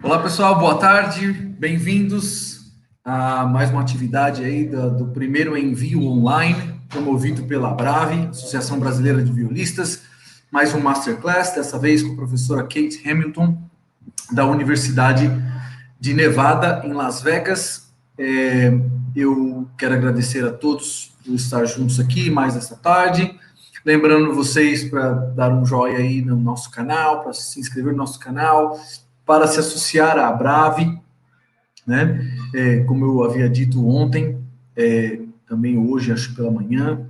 Olá, pessoal, boa tarde, bem-vindos a mais uma atividade aí do primeiro envio online, promovido pela Brave, Associação Brasileira de Violistas, mais um Masterclass, dessa vez com a professora Kate Hamilton, da Universidade de Nevada, em Las Vegas. Eu quero agradecer a todos por estar juntos aqui mais essa tarde, lembrando vocês para dar um joinha aí no nosso canal, para se inscrever no nosso canal, para se associar à Brave, né? Como eu havia dito ontem, também hoje, acho pela manhã,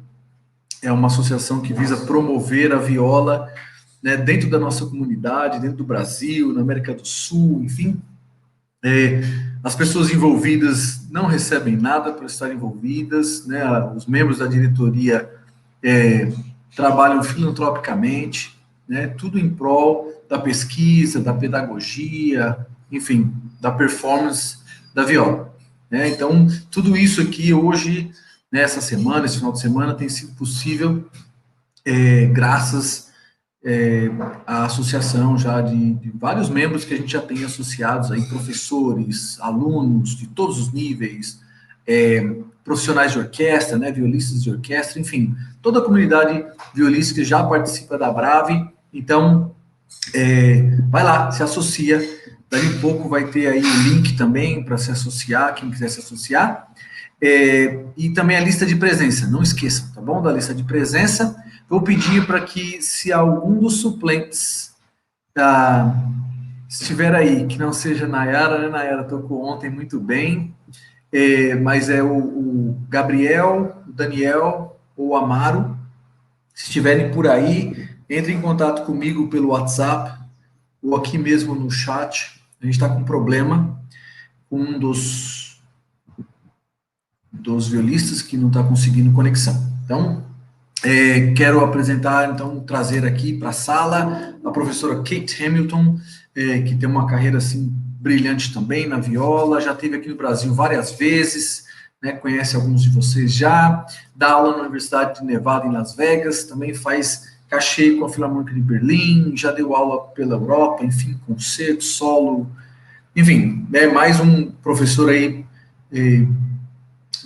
é uma associação que visa promover a viola, né, dentro da nossa comunidade, dentro do Brasil, na América do Sul, enfim. As pessoas envolvidas não recebem nada por estar envolvidas, né? Os membros da diretoria trabalham filantropicamente, né? Tudo em prol da pesquisa, da pedagogia, enfim, da performance da viola, né? Então, tudo isso aqui hoje, nessa semana, esse final de semana, tem sido possível graças à associação já de vários membros que a gente já tem associados aí, professores, alunos de todos os níveis, profissionais de orquestra, né, violistas de orquestra, enfim, toda a comunidade violística já participa da Brave. Então, vai lá, se associa. Dali um pouco vai ter aí o link também para se associar, quem quiser se associar. E também a lista de presença, não esqueçam, tá bom? Da lista de presença. Vou pedir para que, se algum dos suplentes estiver aí, que não seja Nayara, né? Nayara tocou ontem muito bem, mas é o Gabriel, o Daniel ou o Amaro. Se estiverem por aí, entre em contato comigo pelo WhatsApp ou aqui mesmo no chat. A gente está com um problema com um dos violistas que não está conseguindo conexão. Então, quero apresentar, então, trazer aqui para a sala a professora Kate Hamilton, que tem uma carreira, assim, brilhante também na viola, já esteve aqui no Brasil várias vezes, né, conhece alguns de vocês já, dá aula na Universidade de Nevada, em Las Vegas, também faz cachê com a Filarmônica de Berlim, já deu aula pela Europa, enfim, concerto, solo, enfim, é mais um professor aí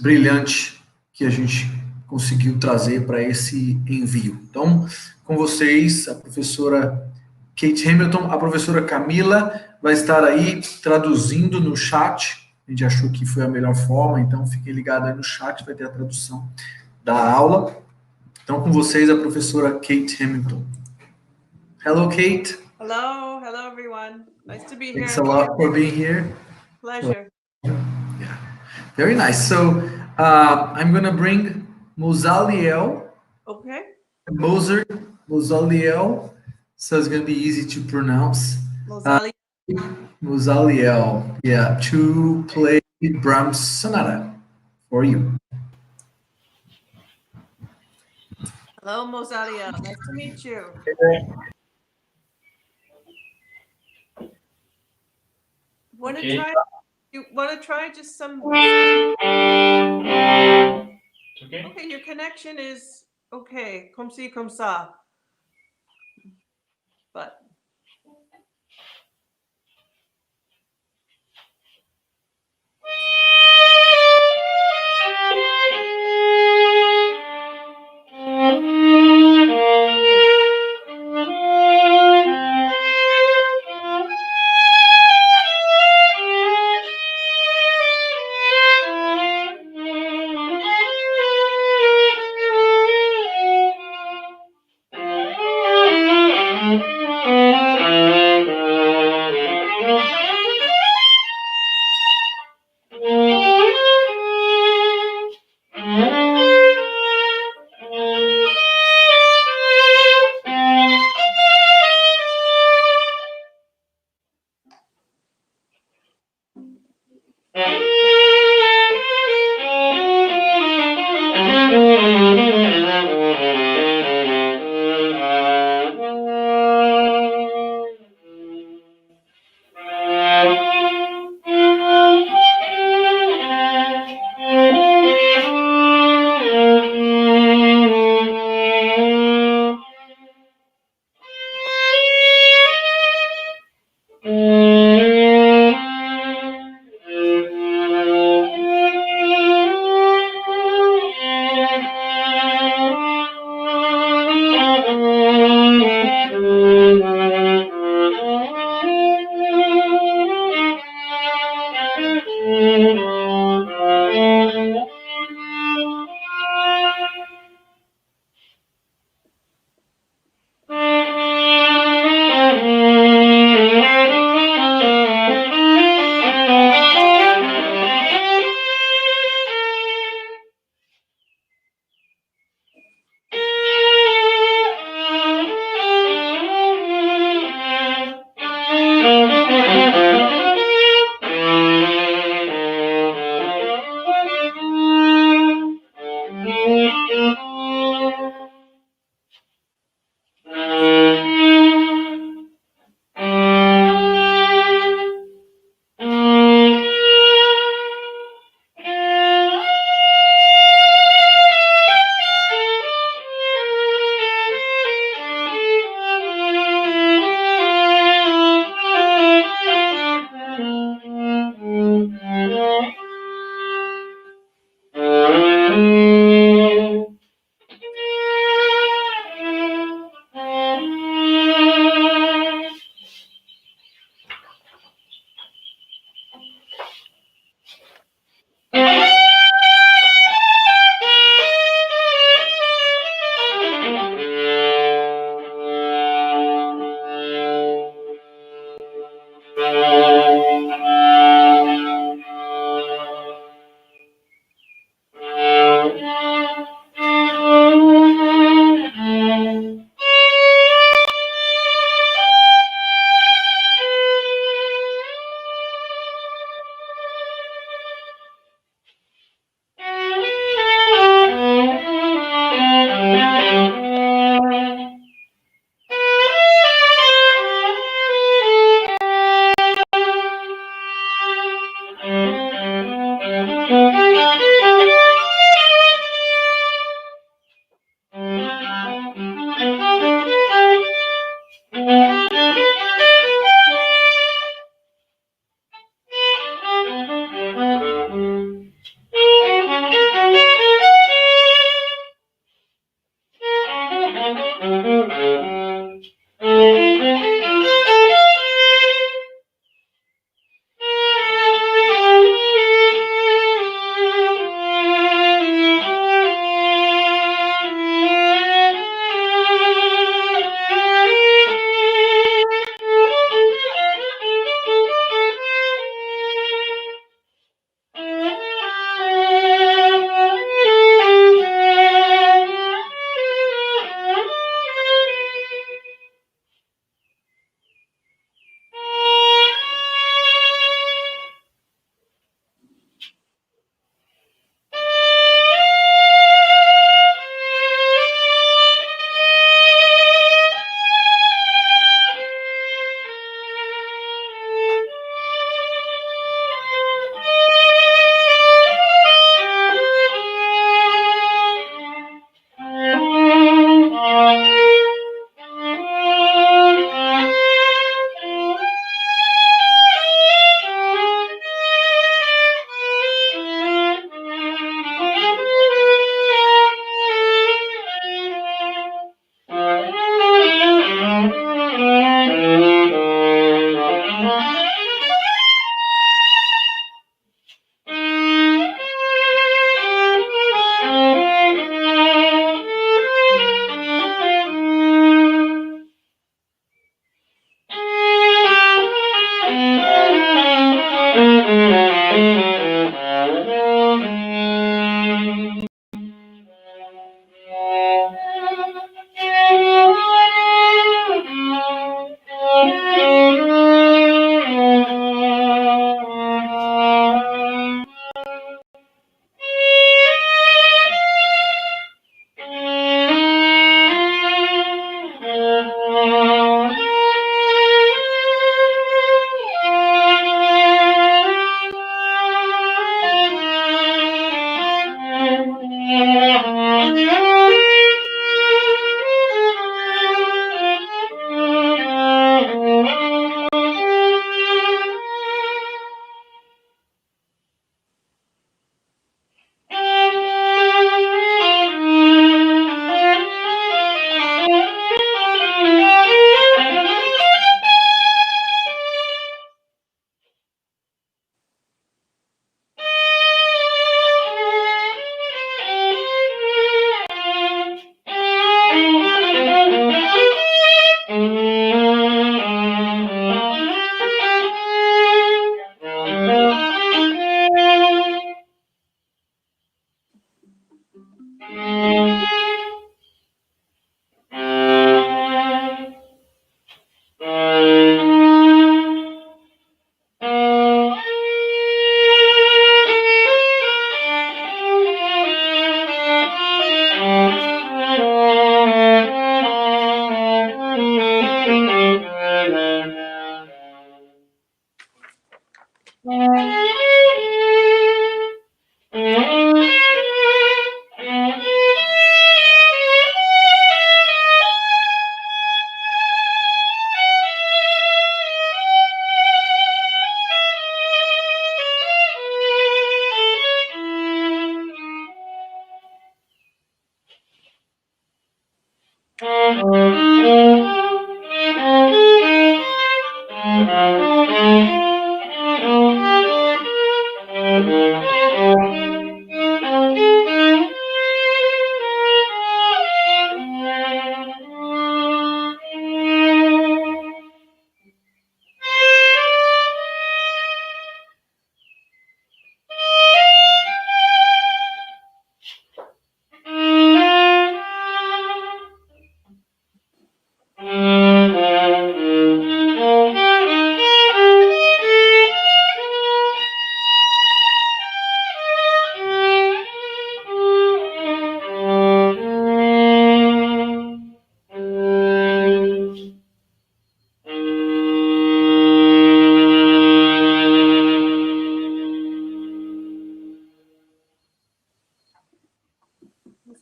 brilhante que a gente conseguiu trazer para esse envio. Então, com vocês, a professora Kate Hamilton, a professora Camila vai estar aí traduzindo no chat. A gente achou que foi a melhor forma, então fiquem ligados aí no chat, vai ter a tradução da aula. Então, com vocês, a professora Kate Hamilton. Hello, Kate. Hello everyone. Nice to be here. Thanks a lot for being here. Pleasure. Yeah, very nice. So I'm going to bring Mozaliel. Okay. Mozaliel. So it's going to be easy to pronounce. Mozaliel. Yeah, to play Brahms Sonata for you. Hello, Mozaliel. Nice to meet you. You want to try just some? Okay. Okay, your connection is okay. Comme ci, comme ça. But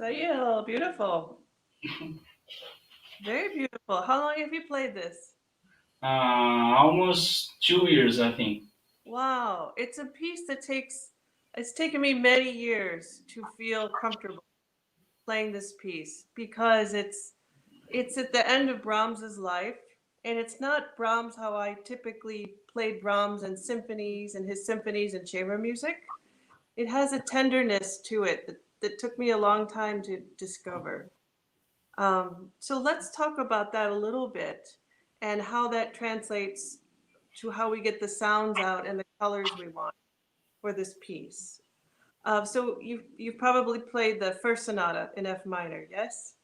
Sail, beautiful. Very beautiful. How long have you played this? Almost 2 years, I think. Wow, it's a piece that it's taken me many years to feel comfortable playing this piece because it's at the end of Brahms's life, and it's not Brahms how I typically played Brahms and symphonies and his symphonies and chamber music. It has a tenderness to it that took me a long time to discover. So let's talk about that a little bit and how that translates to how we get the sounds out and the colors we want for this piece. So you've probably played the first sonata in F minor, yes?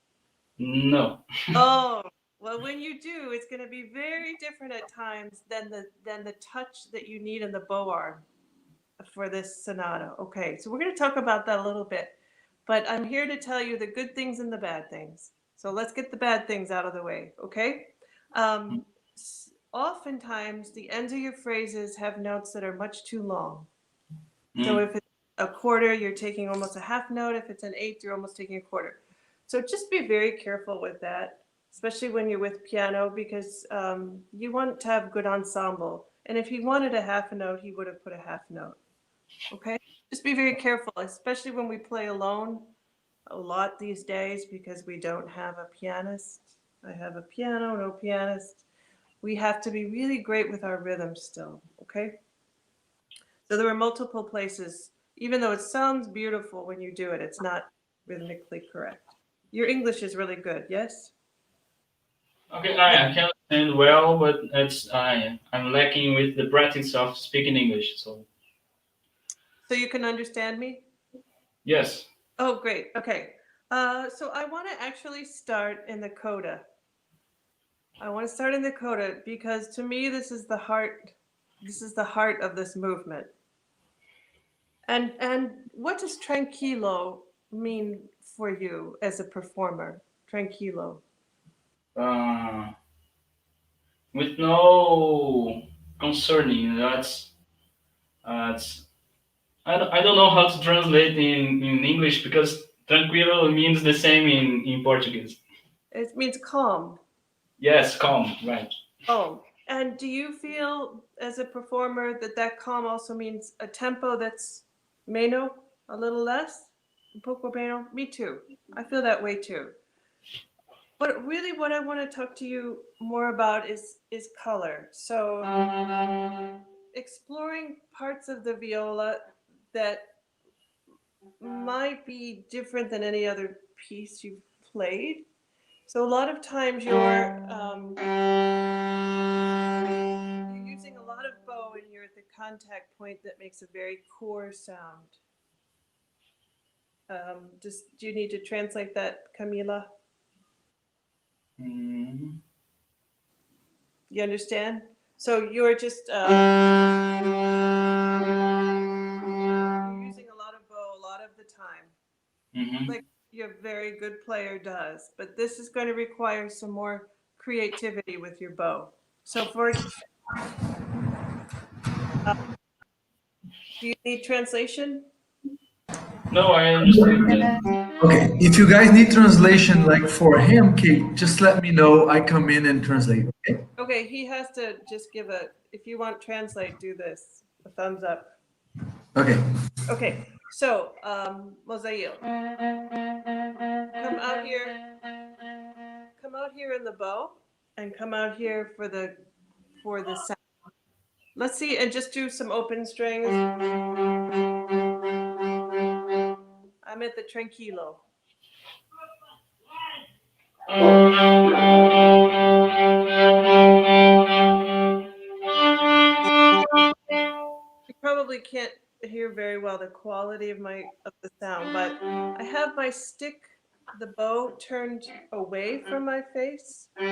No. Oh, well, when you do, it's going to be very different at times than the touch that you need in the bow arm for this sonata. Okay, so we're going to talk about that a little bit, but I'm here to tell you the good things and the bad things. So let's get the bad things out of the way, okay? Um, Oftentimes, the ends of your phrases have notes that are much too long. So if it's a quarter, you're taking almost a half note. If it's an eighth, you're almost taking a quarter. So just be very careful with that, especially when you're with piano, because you want to have good ensemble. And if he wanted a half a note, he would have put a half note. Okay? Just be very careful, especially when we play alone a lot these days because we don't have a pianist. I have a piano, no pianist. we have to be really great with our rhythm still, okay? So there are multiple places, even though it sounds beautiful when you do it, it's not rhythmically correct. Your English is really good, yes? Okay, I can understand well, but I'm lacking with the practice of speaking English. So So you can understand me? yes. Oh, great. Okay. So I want to actually start in the coda. I want to start in the coda because to me this is the heart. This is the heart of this movement. And what does tranquilo mean for you as a performer? Tranquilo. Uh, with no concerning. That's I don't know how to translate in English because tranquilo means the same in Portuguese. It means calm. Yes, calm, right. Calm. And do you feel as a performer that that calm also means a tempo that's meno, a little less? Un poco meno? Me too. I feel that way too. But really what I want to talk to you more about is color. So exploring parts of the viola that might be different than any other piece you've played. So a lot of times you're using a lot of bow and you're at the contact point that makes a very core sound. Do you need to translate that, Camila? Mm, You understand? So you're just you're using a lot of bow a lot of the time, mhm. like your very good player does. But this is going to require some more creativity with your bow. So for do you need translation? No, I understood that. Okay, if you guys need translation like for him, okay, just let me know. I come in and translate. Okay. Okay, he has to just give a, if you want translate, do this, a thumbs up. Okay. Okay, so, Mozail, come out here in the bow and come out here for the sound. Let's see, and just do some open strings. I'm at the tranquilo. You probably can't hear very well the quality of the sound, but I have my stick, the bow turned away from my face. So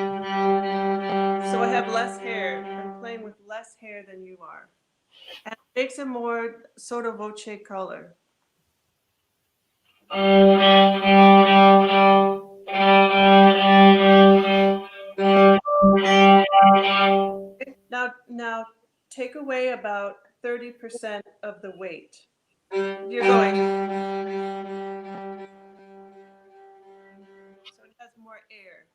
I have less hair. I'm playing with less hair than you are. And it makes a more sotto voce color. Now take away about 30% of the weight. You're going. So it has more air.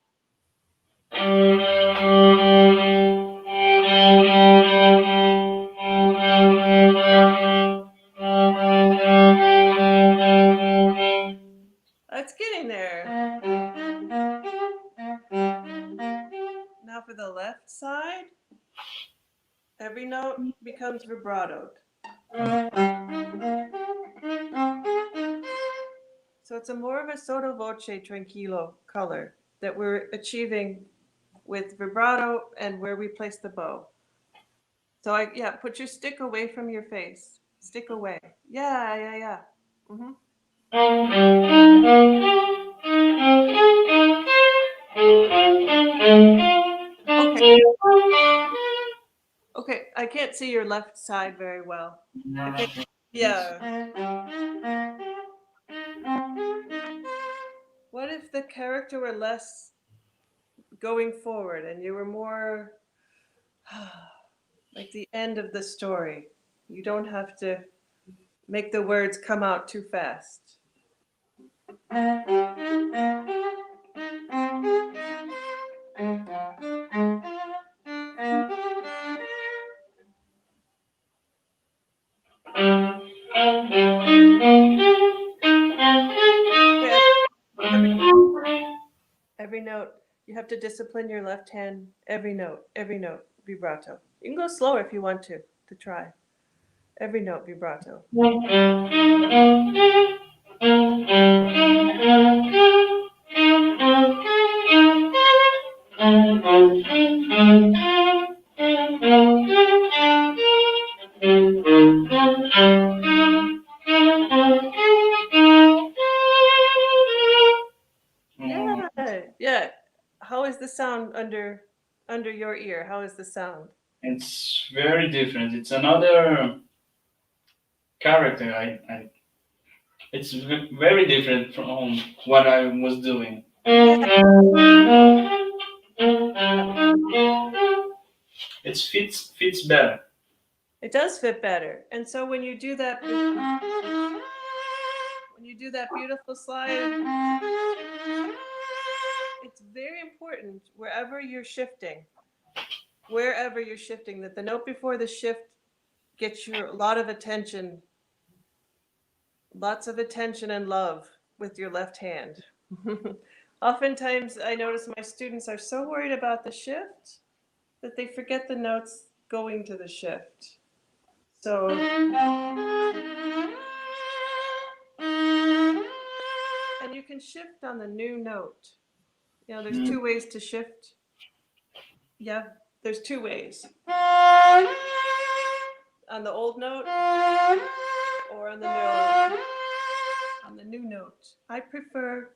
It's getting there. Now for the left side, every note becomes vibratoed. So it's a more of a sotto voce tranquilo color that we're achieving with vibrato and where we place the bow. So yeah, put your stick away from your face. Stick away. Yeah. Mm-hmm. Okay. Okay, I can't see your left side very well. I think, yeah. What if the character were less going forward and you were more like the end of the story? You don't have to make the words come out too fast. Okay, every note. You have to discipline your left hand every note, vibrato. You can go slower if you want to try. Every note, vibrato. Yeah. How is the sound under your ear? How is the sound? It's very different. It's another character. It's very different from what I was doing. It fits better. It does fit better. And so when you do that beautiful slide, it's very important wherever you're shifting, that the note before the shift gets you a lot of attention, lots of attention and love with your left hand. Oftentimes I notice my students are so worried about the shift that they forget the notes going to the shift. So and you can shift on the new note. You know, there's two ways to shift. Yeah, there's two ways. On the old note or on the new note. I prefer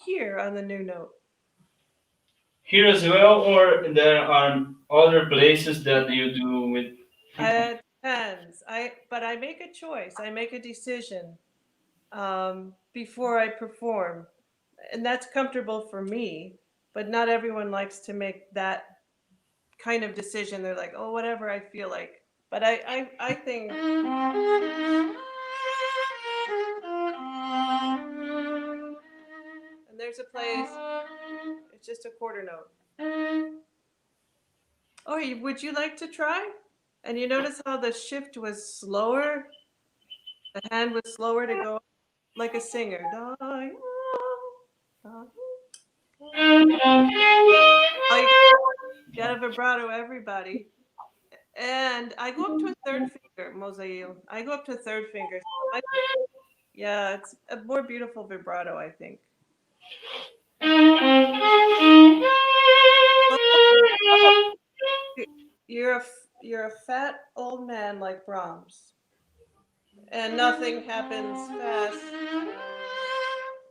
here on the new note. Here as well, or there are other places that you do with people? It depends. But I make a choice. I make a decision before I perform, and that's comfortable for me. But not everyone likes to make that kind of decision. They're like, oh, whatever I feel like. But I think. And there's a place. It's just a quarter note. Oh, would you like to try? And you notice how the shift was slower? The hand was slower to go like a singer. Get a vibrato, everybody. And I go up to a third finger, Mosail. I go up to a third finger. Yeah, it's a more beautiful vibrato, I think. You're a fat old man like Brahms, and nothing happens fast.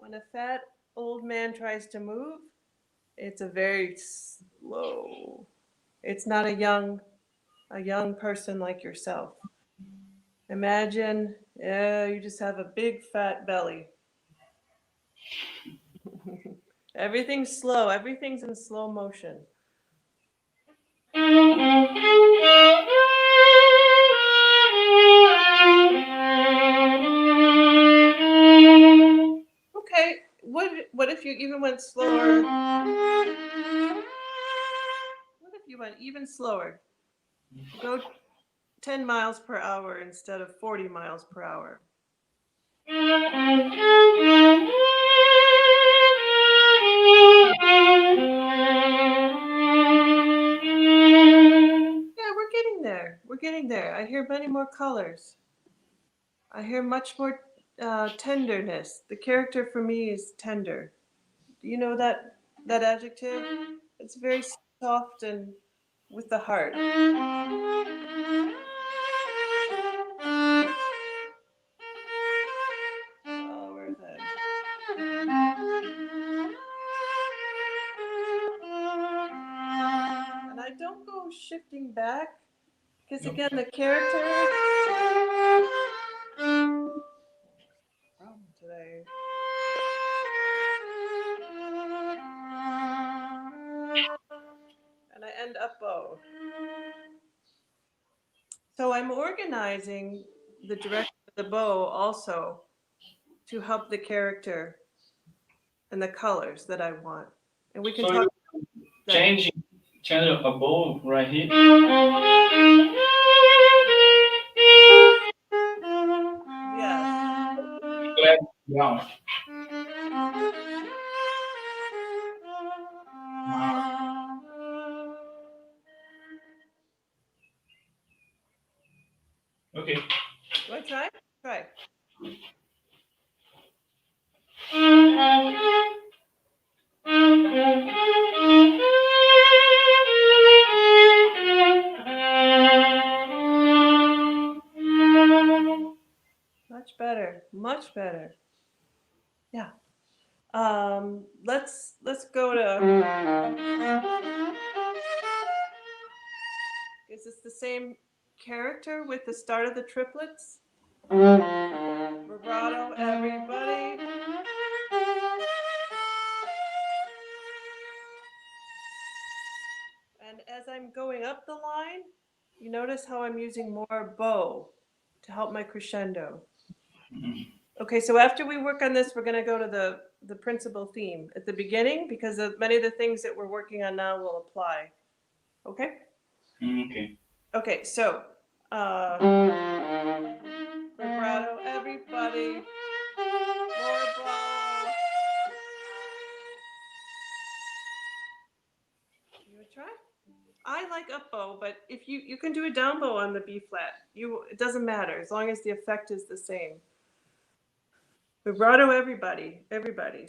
When a fat old man tries to move, it's a very slow. It's not a young person like yourself. Imagine, you just have a big fat belly. Everything's slow. Everything's in slow motion. Okay, what if you even went slower? What if you went even slower? Go 10 miles per hour instead of 40 miles per hour. Yeah, we're getting there. We're getting there. I hear many more colors. I hear much more tenderness. The character for me is tender. Do you know that adjective? It's very soft and with the heart. Oh, where's that? And I don't go shifting back because again the character today. And I end up bow. So I'm organizing the direction of the bow also to help the character and the colors that I want. And we can talk change a bow right here. Yes. Down. Okay. Want to try? Try. Much better. Much better. Yeah. Let's go to. Is this the same character with the start of the triplets? Vibrato, everybody. And as I'm going up the line, you notice how I'm using more bow to help my crescendo. Okay, so after we work on this, we're going to go to the principal theme at the beginning because many of the things that we're working on now will apply. Okay? Okay. Okay, so vibrato, everybody. More bow. You want to try? I like up bow, but if you can do a down bow on the B flat, it doesn't matter as long as the effect is the same. Vibrato, everybody, everybody.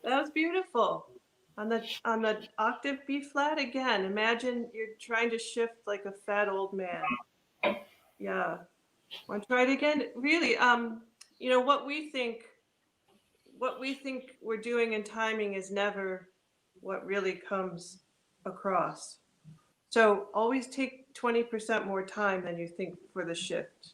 That was beautiful. On the octave B flat again, imagine you're trying to shift like a fat old man. Yeah. Want to try it again? Really, you know what we think we're doing in timing is never what really comes across. So always take 20% more time than you think for the shift.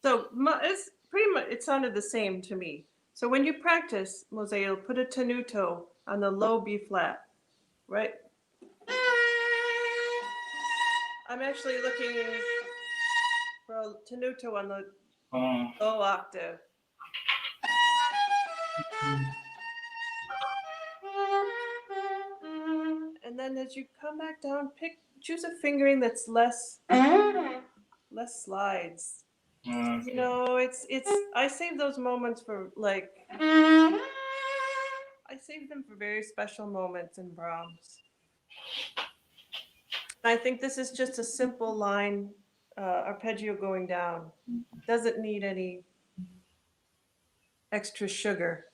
So it's pretty much, it sounded the same to me. So when you practice, Moselle, put a tenuto on the low B flat, right? I'm actually looking for a tenuto on the low octave. And then as you come back down, choose a fingering that's less slides. You know, it's I save those moments for like I save them for very special moments in Brahms. I think this is just a simple line arpeggio going down. Doesn't need any extra sugar.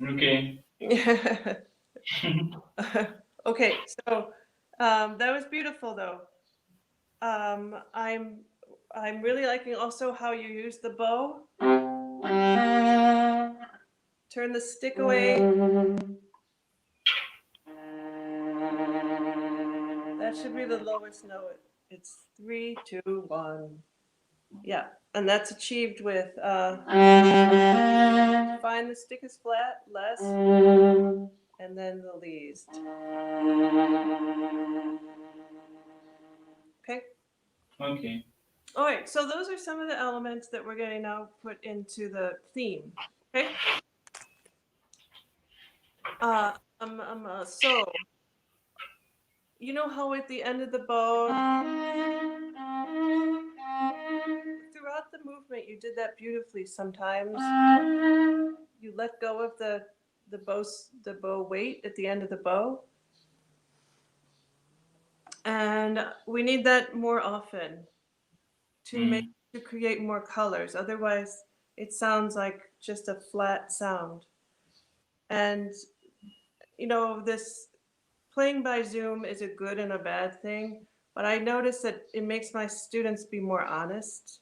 Okay. Okay, so that was beautiful though. I'm really liking also how you use the bow. Turn the stick away. That should be the lowest note. It's 3, 2, 1. Yeah, and that's achieved with find the stick is flat, less, and then the least. Okay. Okay. All right, so those are some of the elements that we're going to now put into the theme. Okay. So, you know how at the end of the bow, throughout the movement, you did that beautifully. Sometimes you let go of the bow weight at the end of the bow, and we need that more often to create more colors. Otherwise, it sounds like just a flat sound. And you know, this playing by Zoom is a good and a bad thing, but I notice that it makes my students be more honest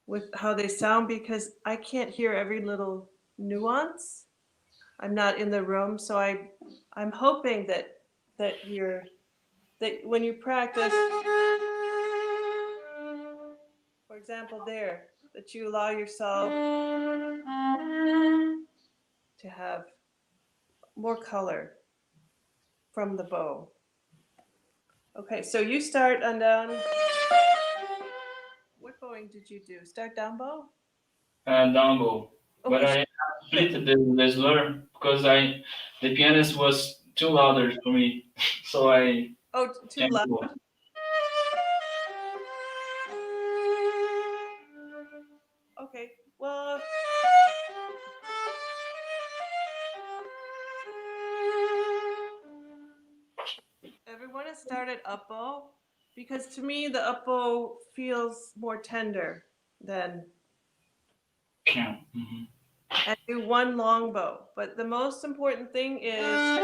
with how they sound because I can't hear every little nuance. I'm not in the room, so I'm hoping that when you practice, for example, there, that you allow yourself to have more color from the bow. Okay, so you start on down. What bowing did you do? Start down bow? Down bow. Okay, But I split the slur because the pianist was too louder for me, so I. oh, too loud. Okay, well, everyone has started up bow because to me the up bow feels more tender than Yeah. Mm-hmm. and do one long bow. But the most important thing is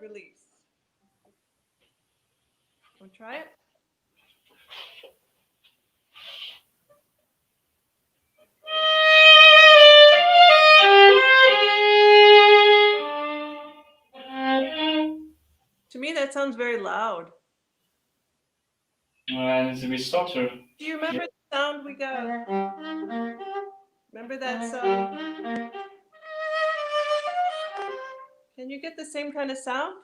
release. Want to try it? To me, that sounds very loud. It's a bit softer. Do you remember the sound we got? Remember that sound? Can you get the same kind of sound?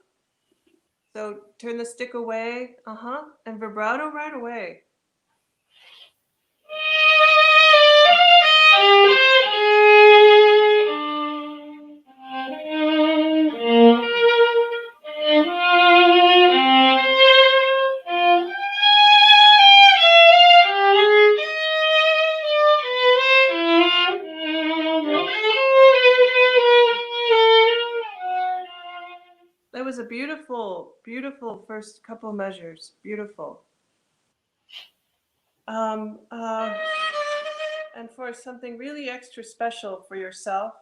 So turn the stick away, and vibrato right away. That was a beautiful, beautiful first couple measures. Beautiful. And for something really extra special for yourself,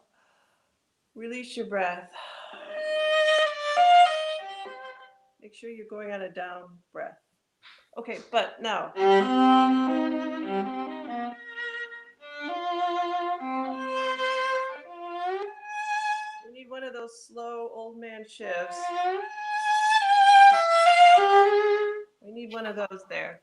release your breath. Make sure you're going on a down breath. Okay, but now. We need one of those slow old man shifts. We need one of those there.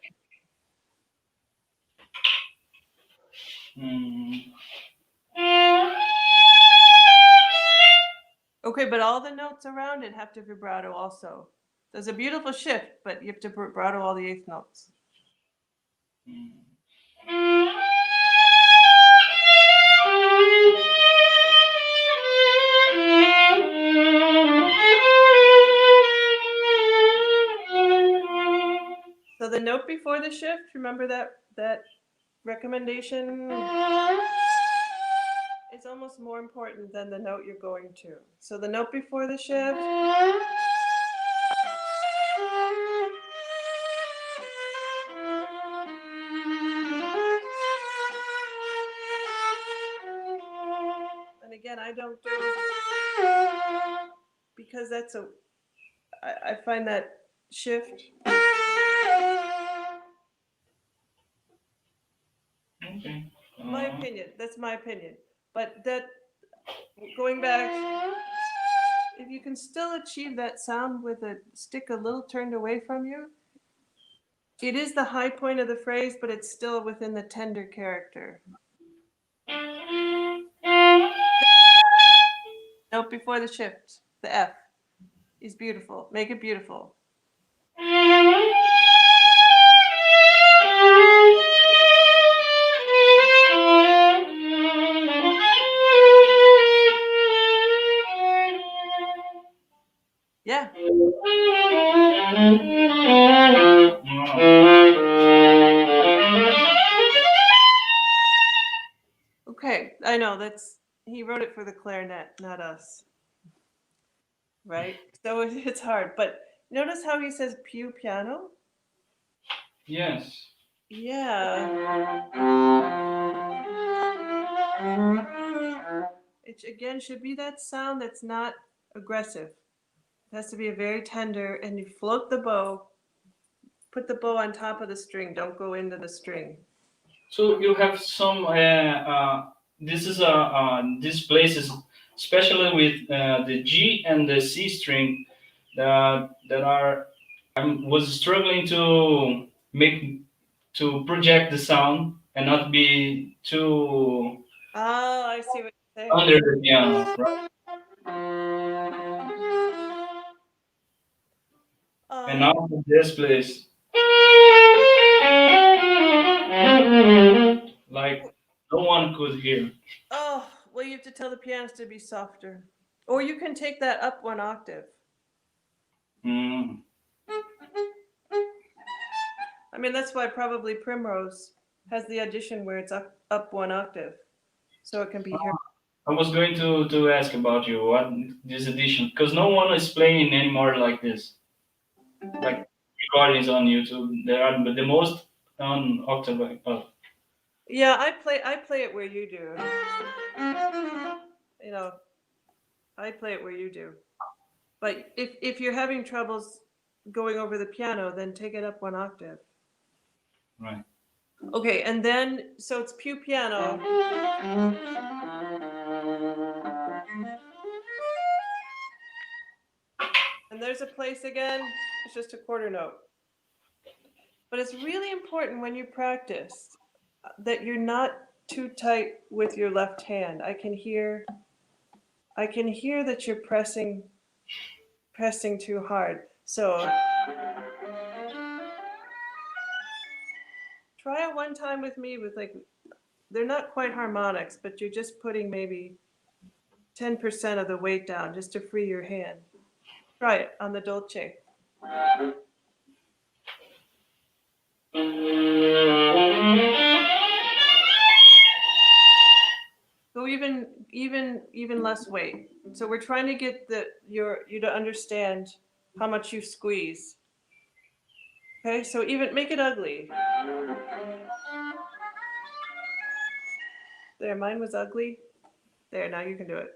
Okay, but all the notes around it have to vibrato also. There's a beautiful shift, but you have to vibrato all the eighth notes. So the note before the shift, remember that recommendation? It's almost more important than the note you're going to. So the note before the shift. And again, I don't do it because I find that shift. Okay. My opinion. That's my opinion. But that, going back, if you can still achieve that sound with a stick a little turned away from you, it is the high point of the phrase, but it's still within the tender character. Note before the shift, the F, is beautiful. Make it beautiful. Yeah. Okay, I know he wrote it for the clarinet, not us. Right? So it's hard, but notice how he says più piano? Yes. Yeah. It again should be that sound that's not aggressive. It has to be a very tender, and you float the bow, put the bow on top of the string, don't go into the string. So you have some. These places, especially with the G and the C string, that are. I was struggling to make to project the sound and not be too Oh, I see what you're saying. under the piano, right? And Um, now this place, like no one could hear. oh, well, you have to tell the pianist to be softer. Or you can take that up one octave. Mm. I mean, that's why probably Primrose has the audition where it's up one octave. So it can be heard. I was going to ask about you what this edition because no one is playing anymore like this. Like recordings on YouTube, there are but the most on octave. Yeah, I play it where you do. You know, I play it where you do. But if you're having troubles going over the piano, then take it up one octave. Right. Okay, and then so it's più piano. And there's a place again, it's just a quarter note. But it's really important when you practice that you're not too tight with your left hand. I can hear that you're pressing too hard. So try it one time with me with like, they're not quite harmonics, but you're just putting maybe 10% of the weight down just to free your hand. Try it on the dolce. Go even less weight. So we're trying to get you to understand how much you squeeze. Okay, so even make it ugly. There, mine was ugly. There, now you can do it.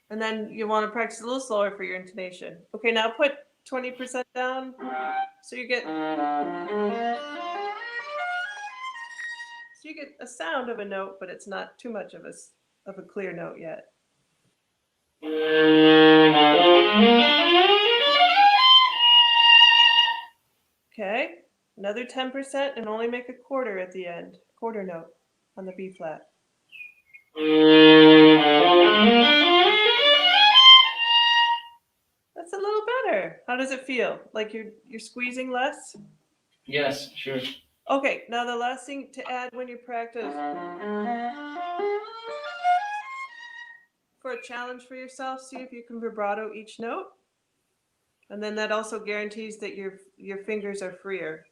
And then you want to practice a little slower for your intonation. Okay, now put 20% down. So you get a sound of a note, but it's not too much of a clear note yet. Okay, another 10% and only make a quarter at the end, quarter note on the B flat. That's a little better. How does it feel? Like you're squeezing less? Yes, sure. Okay, now the last thing to add when you practice for a challenge for yourself, see if you can vibrato each note. And then that also guarantees that your fingers are freer.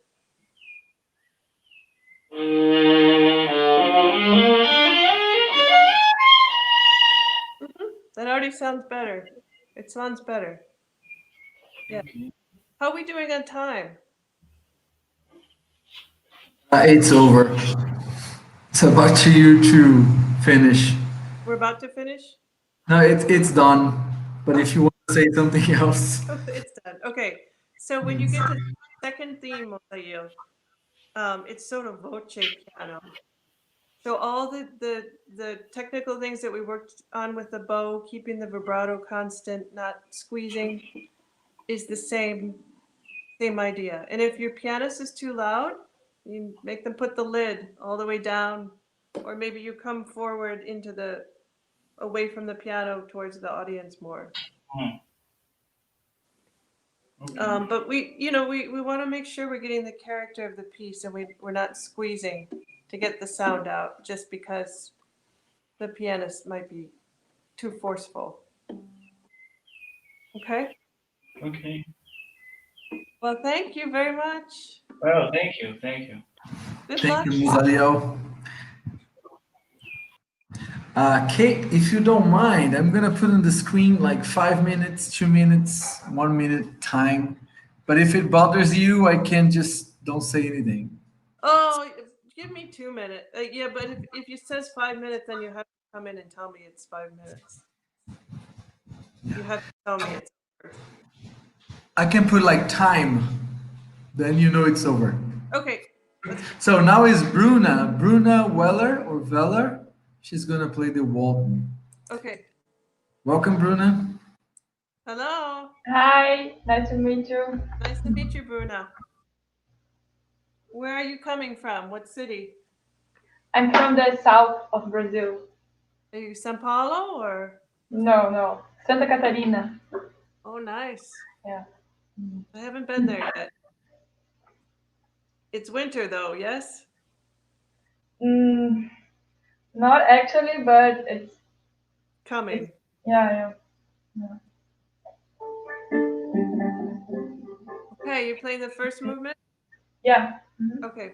That already sounds better. It sounds better. Yeah. Okay. How are we doing on time? It's over. It's about to you to finish. We're about to finish? No, it's done. But if you want to say something else, It's done. Okay. So when you get to the second theme, it's sort of voce piano. So all the technical things that we worked on with the bow, keeping the vibrato constant, not squeezing, is the same idea. And if your pianist is too loud, you make them put the lid all the way down, or maybe you come forward away from the piano towards the audience more. Okay. But we want to make sure we're getting the character of the piece, and we're not squeezing to get the sound out just because the pianist might be too forceful. Okay. Okay. Well, thank you very much. Well, thank you. Thank you. Good thank luck. you, Musalio. Kate, if you don't mind, I'm gonna put on the screen like 5 minutes, 2 minutes, 1 minute time. But if it bothers you, I can just don't say anything. Oh, give me 2 minutes. Yeah, but if it says 5 minutes, then you have to come in and tell me it's 5 minutes. You have to tell me it's over. I can put like time, then you know it's over. Okay. So now is Bruna Weller or Veller. She's gonna play the Walton. Okay. Welcome, Bruna. Hello. Hi, nice to meet you. Nice to meet you, Bruna. Where are you coming from? What city? I'm from the south of Brazil. Are you São Paulo or? No, Santa Catarina. Oh, nice. Yeah. I haven't been there yet. It's winter though, yes? Not actually, but it's Coming. yeah. Okay, you're playing the first movement? Yeah. Okay.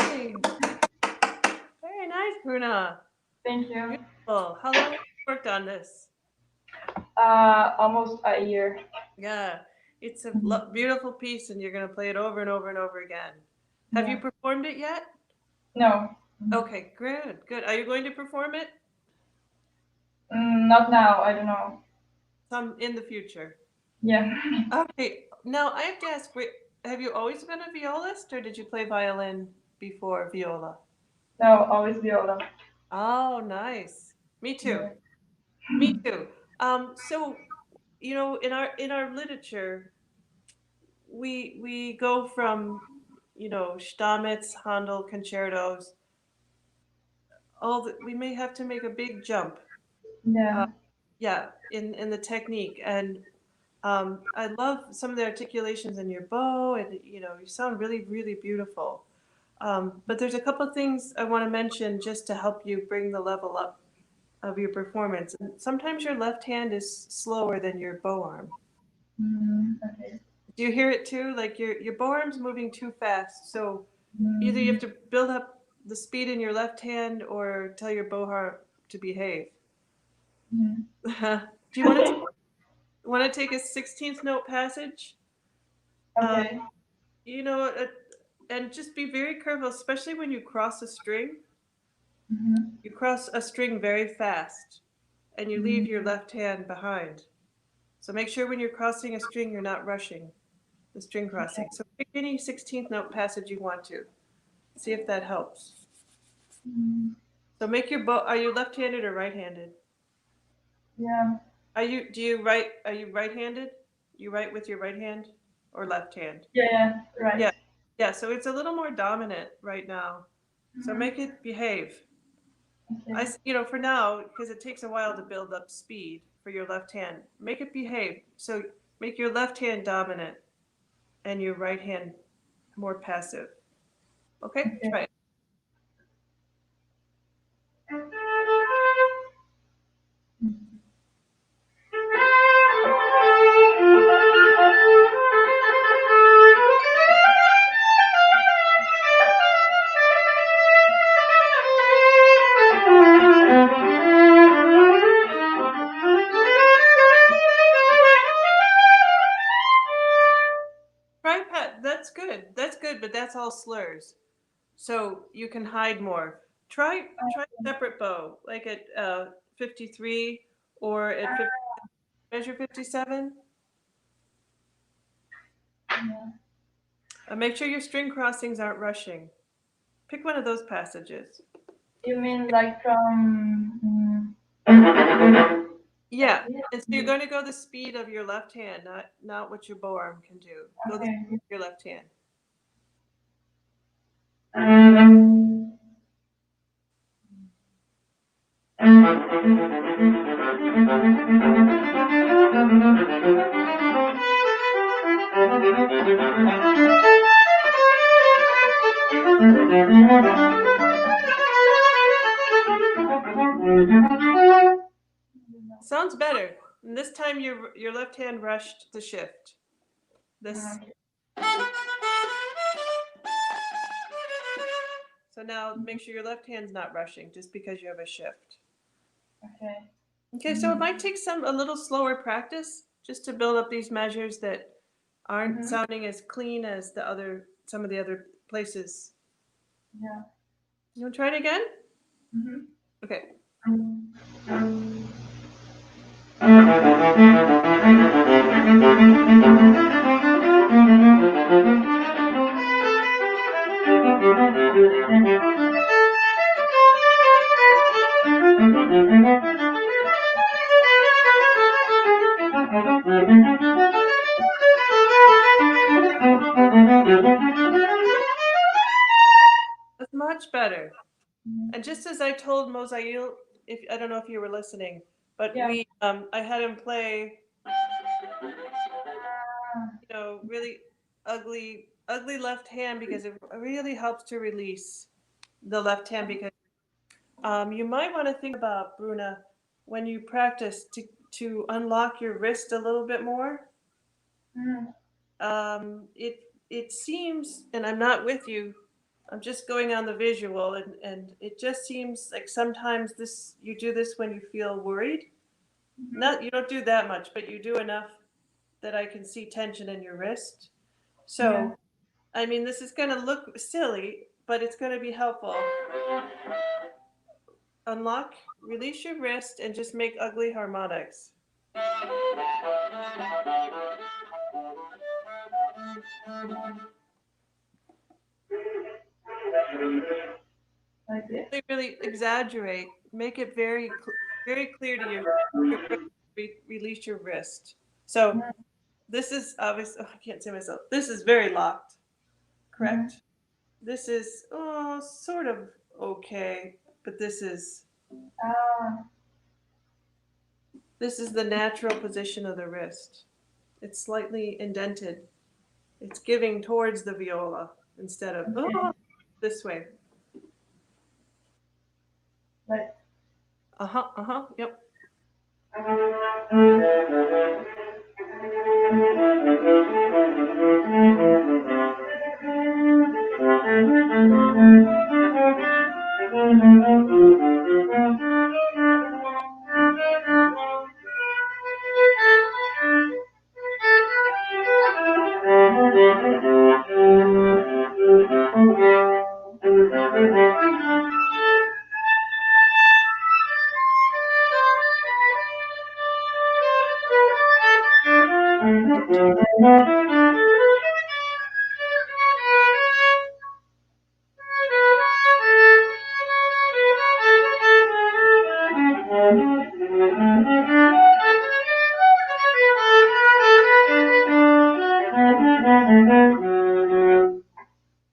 Hey, very nice, Bruna. Thank you. Beautiful. How long have you worked on this? Almost a year. Yeah, it's a beautiful piece, and you're going to play it over and over and over again. Have you Yeah. performed it yet? No. Okay, good, good. Are you going to perform it? Not now. I don't know. Some in the future. Yeah. Okay, now I have to ask, have you always been a violist, or did you play violin before viola? No, always viola. Oh, nice. Me too. Yeah. Me too. So, you know, in our literature, we go from, you know, Stamitz, Handel, concertos. We may have to make a big jump. Yeah. Yeah, in the technique, and I love some of the articulations in your bow, and you know, you sound really, really beautiful. But there's a couple of things I want to mention just to help you bring the level up of your performance. And sometimes your left hand is slower than your bow arm. Okay. Do you hear it too? Like your bow arm's moving too fast. So either you have to build up the speed in your left hand or tell your bow arm to behave. Do you want to take a 16th note passage? Okay. You know, and just be very careful, especially when you cross a string. You cross a string very fast, and you leave your left hand behind. So make sure when you're crossing a string, you're not rushing the string crossing. So pick any 16th note passage you want to. See if that helps. So make your bow. Are you left-handed or right-handed? Yeah. Are you right-handed? You write with your right hand or left hand? Yeah. Right. Yeah. Yeah, so it's a little more dominant right now. So make it behave. Okay. You know, for now, because it takes a while to build up speed for your left hand, make it behave. So make your left hand dominant and your right hand more passive. Okay? Okay. Try it. That's good. That's good, but that's all slurs. So you can hide more. Try a separate bow, like at 53 or at 50, measure 57. Make sure your string crossings aren't rushing. Pick one of those passages. You mean like from? Yeah, and so you're going to go the speed of your left hand, not what your bow arm can do. Go the speed of your left hand. Sounds better. And this time your left hand rushed the shift. This. Okay. So now make sure your left hand's not rushing just because you have a shift. Okay. Okay, so it might take a little slower practice just to build up these measures that aren't sounding as clean as some of the other places. Yeah. You want to try it again? Mm-hmm. Okay. That's much better. And just as I told Mozail, I don't know if you were listening, but Yeah. I had him play, really ugly left hand because it really helps to release the left hand. Because you might want to think about, Bruna, when you practice to unlock your wrist a little bit more. It seems, and I'm not with you, I'm just going on the visual, and it just seems like sometimes you do this when you feel worried. You don't do that much, but you do enough that I can see tension in your wrist. So, Yeah. I mean, this is going to look silly, but it's going to be helpful. Unlock, release your wrist, and just make ugly harmonics. Like this. Really exaggerate. Make it very clear to you. Release your wrist. So this is obviously, I can't see myself. This is very locked, correct? This is sort of okay, but this is the natural position of the wrist. It's slightly indented. It's giving towards the viola instead of this way. Like. Yep.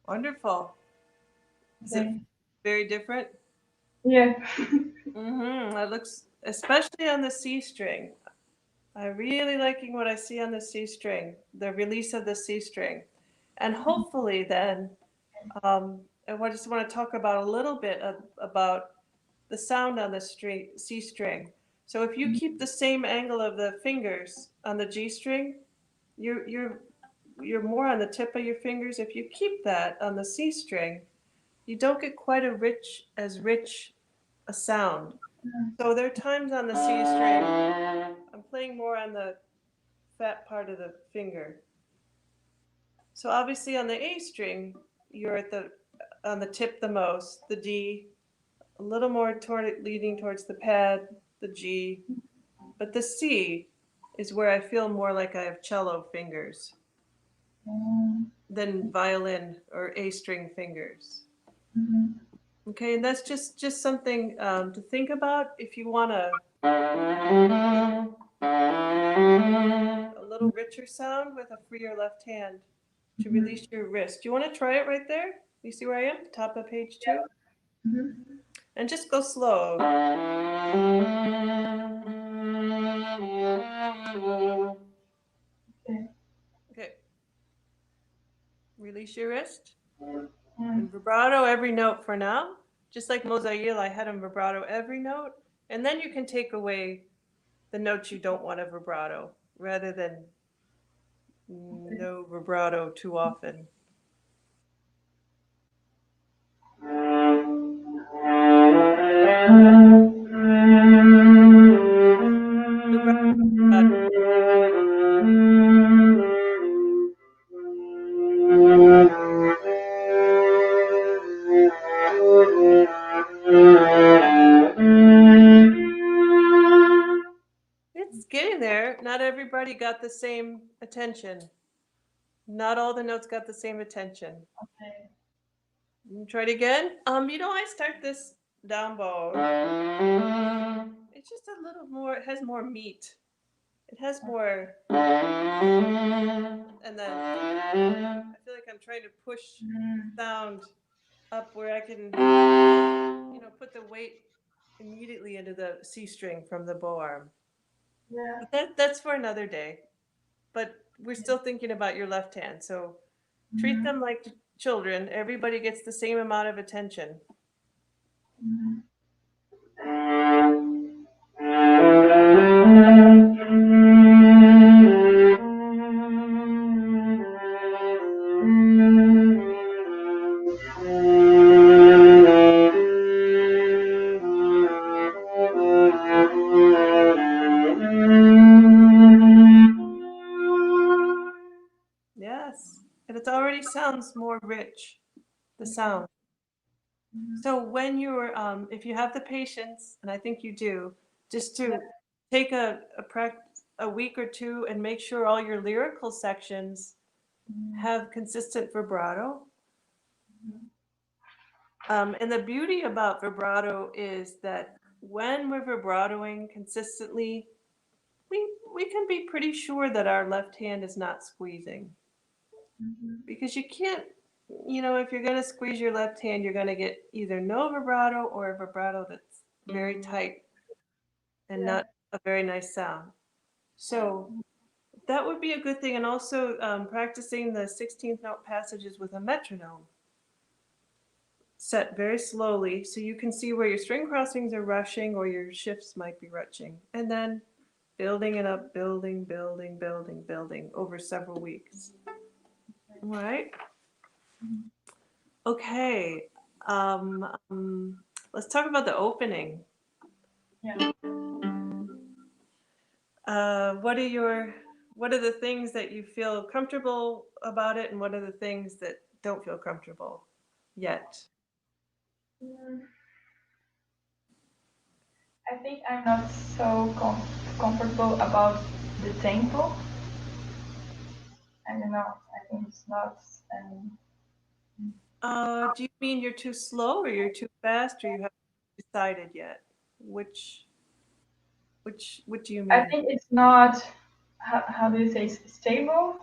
Wonderful. Is it very different? Yeah. It looks, especially on the C string. I'm really liking what I see on the C string, the release of the C string. And hopefully then, I just want to talk about a little bit about the sound on the C string. So if you keep the same angle of the fingers on the G string, you're more on the tip of your fingers. If you keep that on the C string, you don't get quite as rich a sound. So there are times on the C string, I'm playing more on the fat part of the finger. So obviously on the A string, you're on the tip the most, the D, a little more leading towards the pad, the G, but the C is where I feel more like I have cello fingers than violin or A string fingers. Okay, and that's just something to think about if you want a little richer sound with a freer left hand to release your wrist. Do you want to try it right there? You see where I am? Top of page 2? And just go slow. Okay. Release your wrist. And vibrato every note for now. Just like Mozail, I had him vibrato every note. And then you can take away the notes you don't want a vibrato, rather than no vibrato too often. It's getting there. Not everybody got the same attention. Not all the notes got the same attention. Okay. Try it again. I start this down bow. It's just a little more, it has more meat. It has more, and then I feel like I'm trying to push sound up where I can, put the weight immediately into the C string from the bow arm. Yeah. But that's for another day. But we're still thinking about your left hand. So treat them like children. Everybody gets the same amount of attention. Yes. And it already sounds more rich, the sound. So when you're, if you have the patience, and I think you do, just to take a week or two and make sure all your lyrical sections have consistent vibrato. And the beauty about vibrato is that when we're vibratoing consistently, we can be pretty sure that our left hand is not squeezing. Because you can't, if you're going to squeeze your left hand, you're going to get either no vibrato or a vibrato that's very tight and not a very nice sound. So that would be a good thing. And also practicing the 16th note passages with a metronome set very slowly so you can see where your string crossings are rushing or your shifts might be rushing. And then building it up, building over several weeks. All right. Okay. Let's talk about the opening. Yeah. What are the things that you feel comfortable about it, and what are the things that don't feel comfortable yet? I think I'm not so comfortable about the tempo. I don't know. I think it's not. Do you mean you're too slow, or you're too fast, or you haven't decided yet? What do you mean? I think it's not. How do you say stable?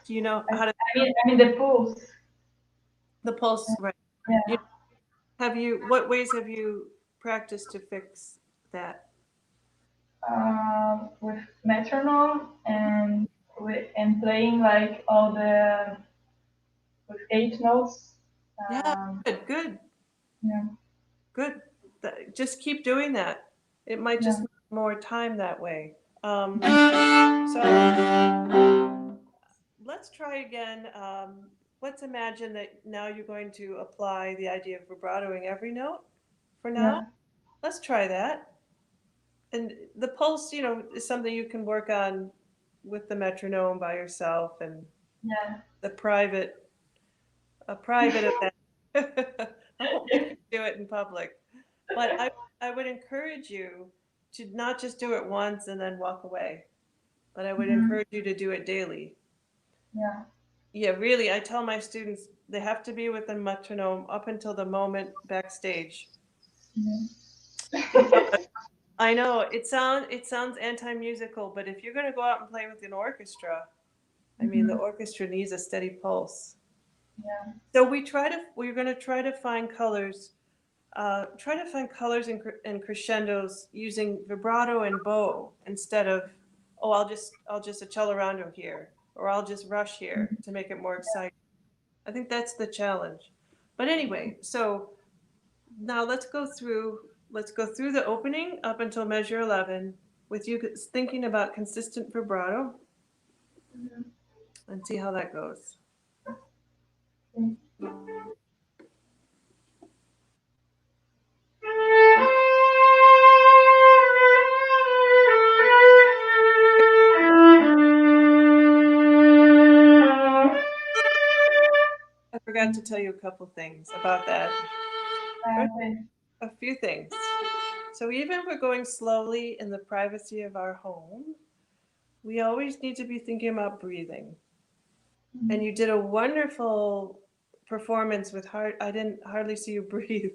Do you know how to? I mean the pulse. The pulse, right? Yeah. What ways have you practiced to fix that? With metronome and playing like all the with 8 notes. Good. Yeah. Good. Just keep doing that. It might just need more time that way. So let's try again. Let's imagine that now you're going to apply the idea of vibratoing every note for now. Yeah. Let's try that. And the pulse, is something you can work on with the metronome by yourself, and a private event. I won't make you do it in public, but I would encourage you to not just do it once and then walk away, but I would encourage you to do it daily. Yeah. Yeah, really, I tell my students they have to be with the metronome up until the moment backstage. I know it sounds anti-musical, but if you're going to go out and play with an orchestra, I mean, the orchestra needs a steady pulse. Yeah. So we're going to try to find colors. And crescendos using vibrato and bow instead of, I'll just accelerando here, or I'll just rush here to make it more exciting. I think that's the challenge. But anyway, so now let's go through the opening up until measure 11 with you thinking about consistent vibrato and see how that goes. I forgot to tell you a couple things about that. A few things. So even if we're going slowly in the privacy of our home, we always need to be thinking about breathing. And you did a wonderful performance with heart. I didn't hardly see you breathe.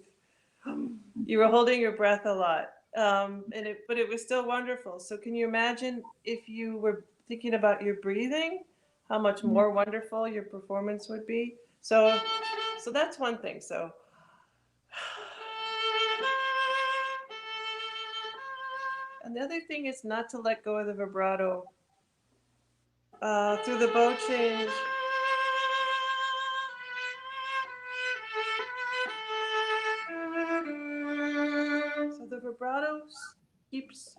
You were holding your breath a lot, but it was still wonderful. So can you imagine if you were thinking about your breathing, how much more wonderful your performance would be? So that's one thing. So. And the other thing is not to let go of the vibrato through the bow change. So the vibrato keeps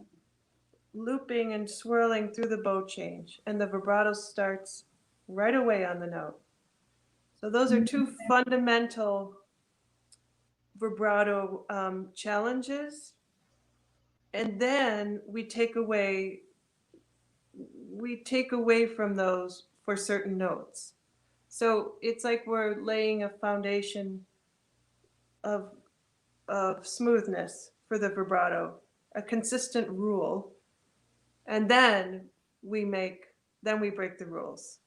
looping and swirling through the bow change, and the vibrato starts right away on the note. So those are two fundamental vibrato challenges. And then we take away from those for certain notes. So it's like we're laying a foundation of smoothness for the vibrato, a consistent rule, and then we break the rules,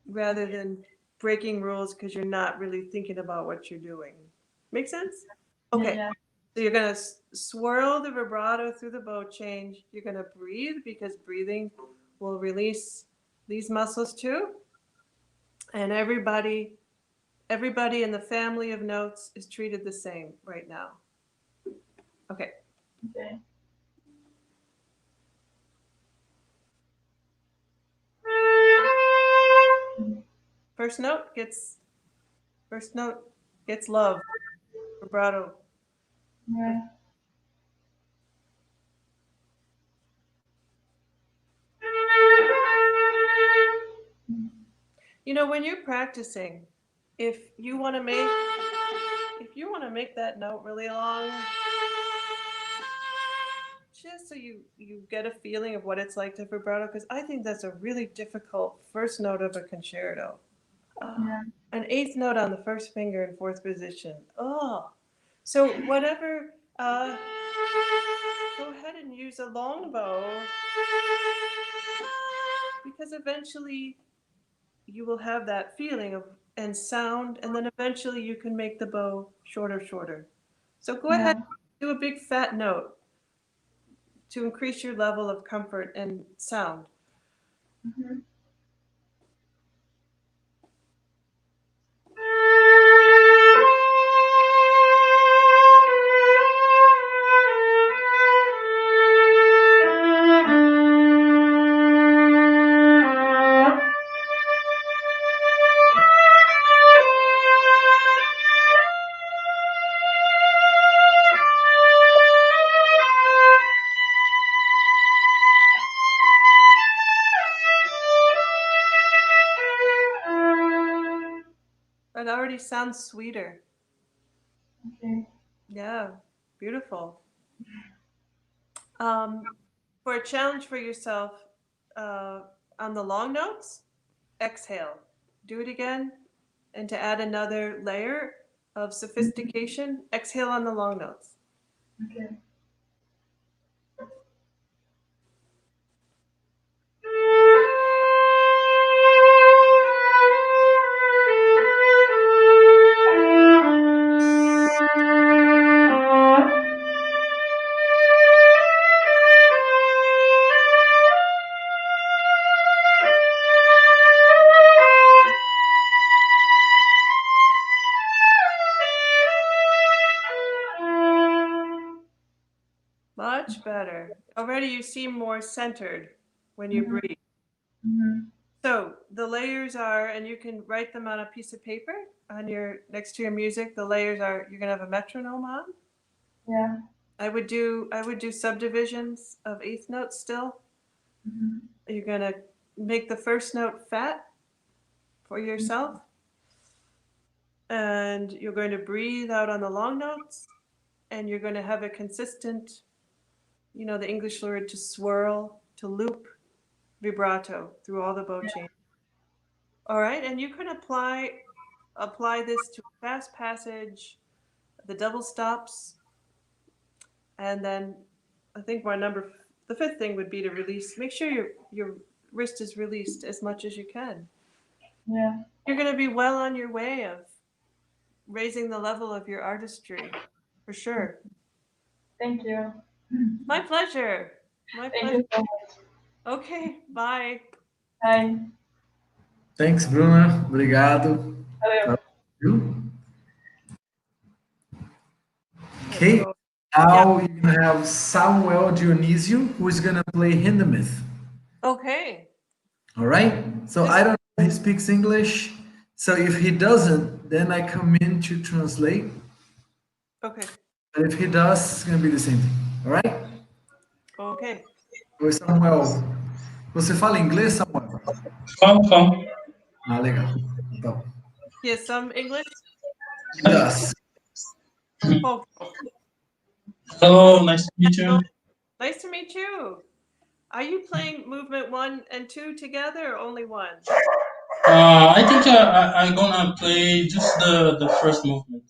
rather than breaking rules because you're not really thinking about what you're doing. Make sense? Okay. Yeah. So you're going to swirl the vibrato through the bow change. You're going to breathe because breathing will release these muscles too. And everybody in the family of notes is treated the same right now. Okay. Okay. First note gets love, vibrato. Yeah. You know, when you're practicing, if you want to make that note really long, just so you get a feeling of what it's like to vibrato, because I think that's a really difficult first note of a concerto. Yeah. An eighth note on the first finger in fourth position. Oh, so whatever. Go ahead and use a long bow, because eventually you will have that feeling of and sound, and then eventually you can make the bow shorter. So go ahead, do a big fat note to increase your level of comfort and sound. Mm-hmm. It already sounds sweeter. Okay. Yeah, beautiful. For a challenge for yourself, on the long notes, exhale. Do it again. And to add another layer of sophistication, exhale on the long notes. Okay. Much better. Already you seem more centered when you breathe. Mm-hmm. So the layers are, and you can write them on a piece of paper. on your next to your music. The layers are you're gonna have a metronome on. Yeah. I would do subdivisions of eighth notes still. Mhm. You're gonna make the first note fat for yourself, and you're going to breathe out on the long notes, and you're going to have a consistent, the English word to swirl, to loop, vibrato through all the bow chains. All right, and you can apply this to fast passage, the double stops, and then I think the fifth thing would be to release. Make sure your wrist is released as much as you can. Yeah. You're going to be well on your way of raising the level of your artistry, for sure. Thank you. My pleasure. My Thank pleasure. you so much. Okay, bye. Bye. Thanks, Bruna. Obrigado. Valeu. Valeu. Okay, So, now you're gonna have Samuel Dionisio, who is gonna play Hindemith. okay. All right. So I don't know if he speaks English. So if he doesn't, then I come in to translate. Okay. But if he does, it's gonna be the same thing. All right? Okay. Oi, Samuel. Você fala inglês, Samuel? Fala. Ah, legal. Então, Yes, some English. he does. Oh, Hello, nice to meet you. nice to meet you. Are you playing movement 1 and 2 together or only one? I think I'm gonna play just the first movement.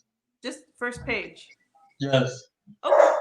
Just first page. Yes. Okay.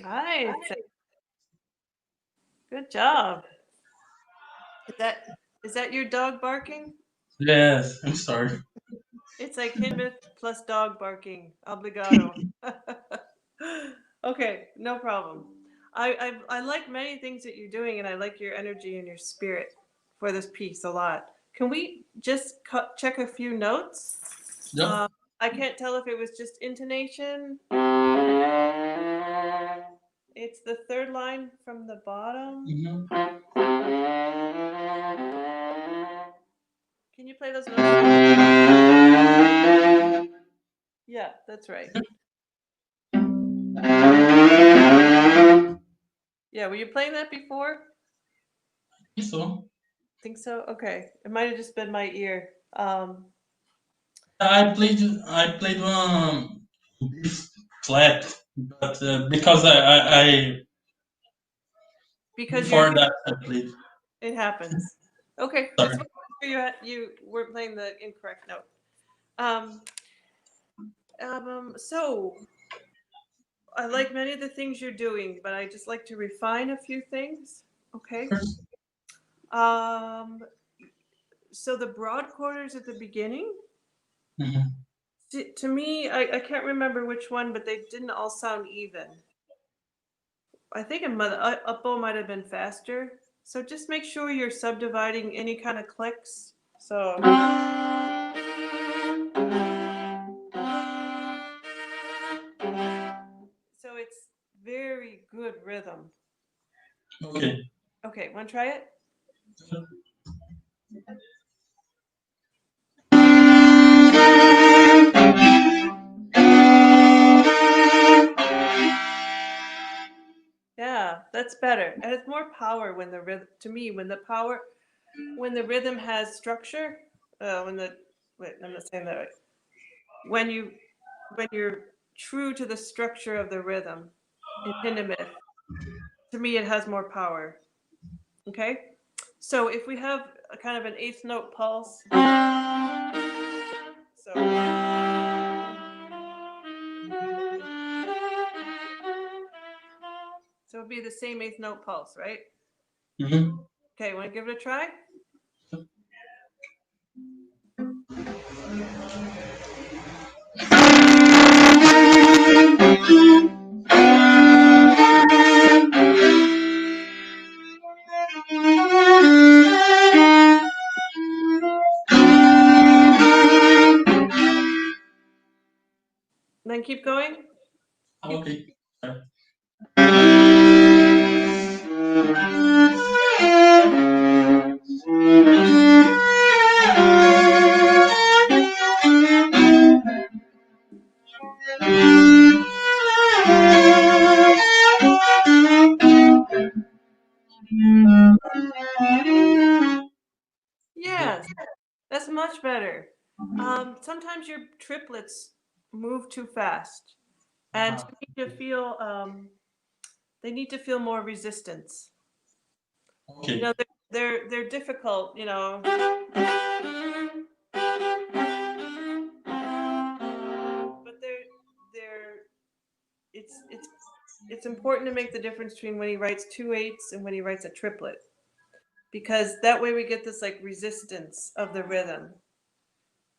Nice. Good job. Is that your dog barking? Yes, I'm sorry. It's like Hindemith plus dog barking. Obrigado. Okay, no problem. I like many things that you're doing, and I like your energy and your spirit for this piece a lot. Can we just check a few notes? Yep. I can't tell if it was just intonation. It's the third line from the bottom. Mhm. Can you play those notes? Yeah, that's right. Yeah, were you playing that before? I think so. Think so? Okay. It might have just been my ear. I played B flat, but because I Because before that I played. it happens. Okay, Sorry. just want to make sure you weren't playing the incorrect note. Um, so I like many of the things you're doing, but I just like to refine a few things. Okay. Um, so the broad quarters at the beginning, Mhm. to me, I can't remember which one, but they didn't all sound even. I think a bow might have been faster. So just make sure you're subdividing any kind of clicks. So it's very good rhythm. Okay. Okay, want to try it? Yeah, that's better. And it's more power when the rhythm, to me, when the rhythm has structure, wait, I'm not saying that right. When you're true to the structure of the rhythm in Hindemith, to me, it has more power. Okay? So if we have a kind of an eighth note pulse, so it'd be the same eighth note pulse, right? Mhm. Okay, want to give it a try? Then keep going. Okay. Yes, that's much better. Sometimes your triplets move too fast, and they need to feel more resistance. You Okay. know, they're difficult. You know, but they're it's important to make the difference between when he writes two eighths and when he writes a triplet, because that way we get this like resistance of the rhythm.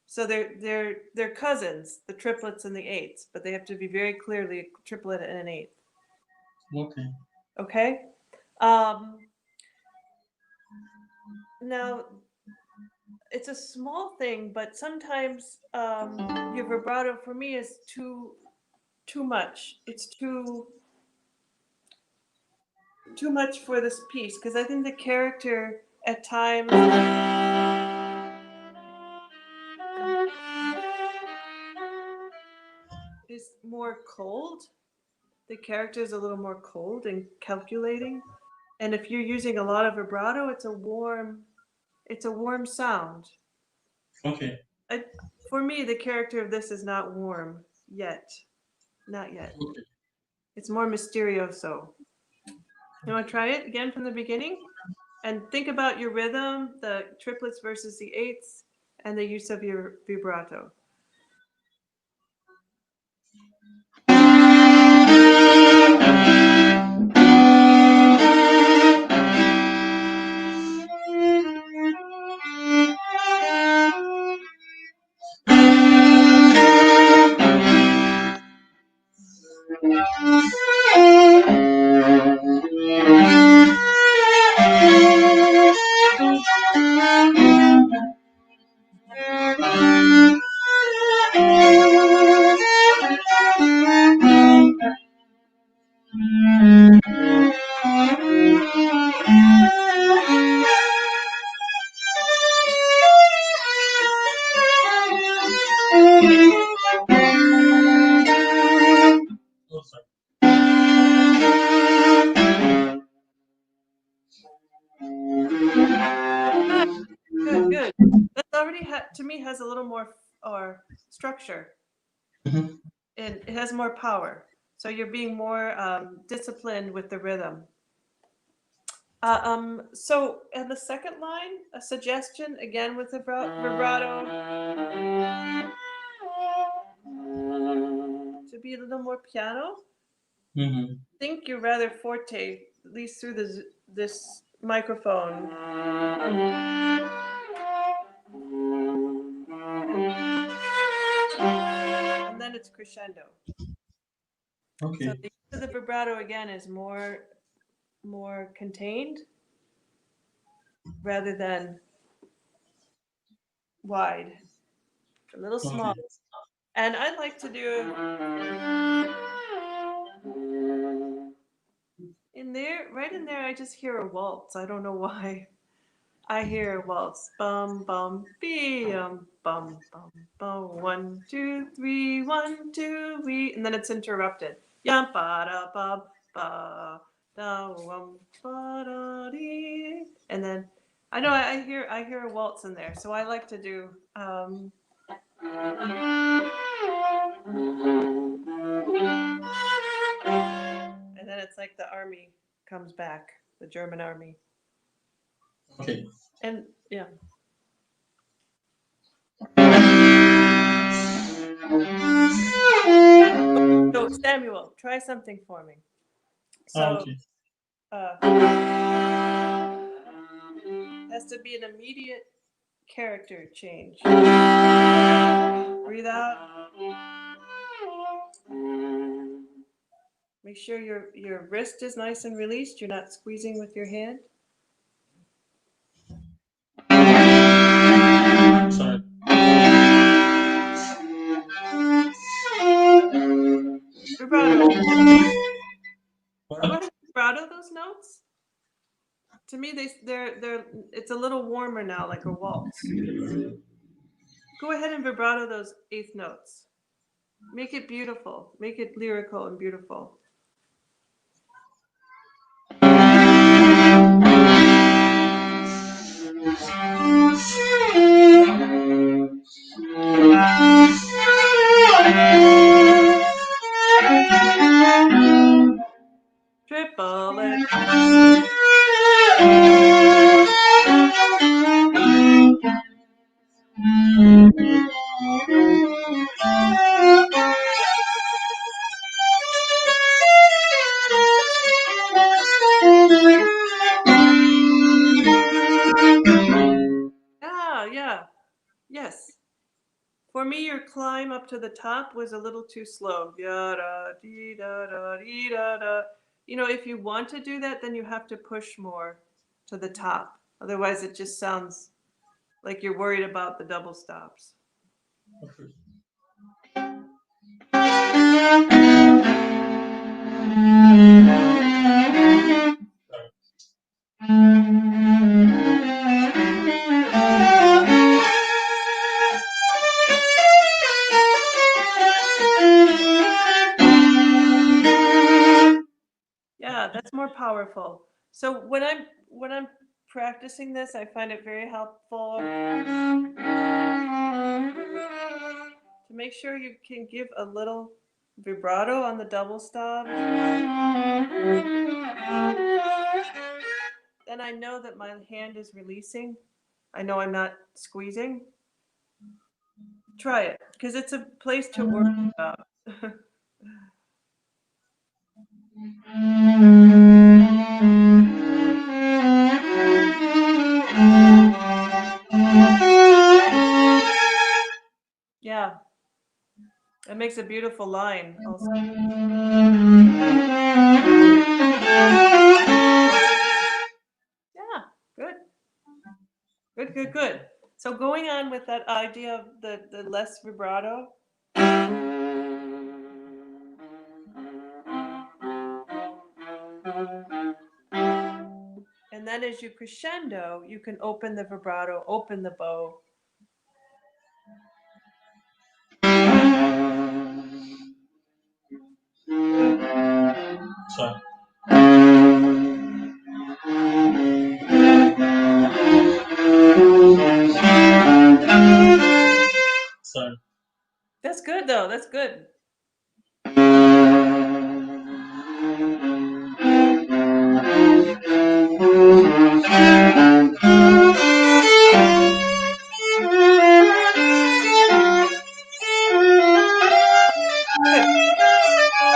So they're cousins, the triplets and the eighths, but they have to be very clearly a triplet and an eighth. Okay. Okay. Now it's a small thing, but sometimes your vibrato for me is too much. It's too much for this piece because I think the character at times is more cold. The character is a little more cold and calculating. And if you're using a lot of vibrato, it's a warm sound. Okay. I, for me, the character of this is not warm yet. Not yet. Okay. It's more mysterioso. You want to try it again from the beginning? And think about your rhythm, the triplets versus the eighths, and the use of your vibrato. Oh, sorry. Good. That already to me has a little more or structure. Mhm. And it has more power. So you're being more disciplined with the rhythm. So in the second line, a suggestion again with the vibrato to be a little more piano. Mhm. I think you're rather forte, at least through this microphone. And then it's crescendo. So Okay. the use of the vibrato again is more contained rather than wide, a little small. Okay. And I'd like to do in there, right in there, I just hear a waltz. I don't know why. I hear a waltz. Bum, bum, bum, bum, bum, bum. 1, 2, 3, 1, 2, 3. And then it's interrupted. Yum, ba, da, ba, ba, da, ba, da, dee. And then I know I hear a waltz in there. So I like to do and then it's like the army comes back, the German army. Okay. And yeah. So Samuel, try something for me. So Okay. has to be an immediate character change. Breathe out. Make sure your wrist is nice and released. You're not squeezing with your hand. Sorry. Vibrato. Go What? ahead and vibrato those notes. To me, they're it's a little warmer now, like a waltz. Go ahead and vibrato those eighth notes. Make it beautiful. Make it lyrical and beautiful. Triple it. Yeah. Yes. For me, your climb up to the top was a little too slow. Da dee da da dee da da. You know, if you want to do that, then you have to push more to the top. Otherwise, it just sounds like you're worried about the double stops. Okay. Yeah, that's more powerful. So when I'm practicing this, I find it very helpful to make sure you can give a little vibrato on the double stop. Then I know that my hand is releasing. I know I'm not squeezing. Try it, because it's a place to work about. Yeah, it makes a beautiful line also. Yeah, good. Good. So going on with that idea of the less vibrato. And then as you crescendo, you can open the vibrato, open the bow. Sorry. good though. That's good. Good.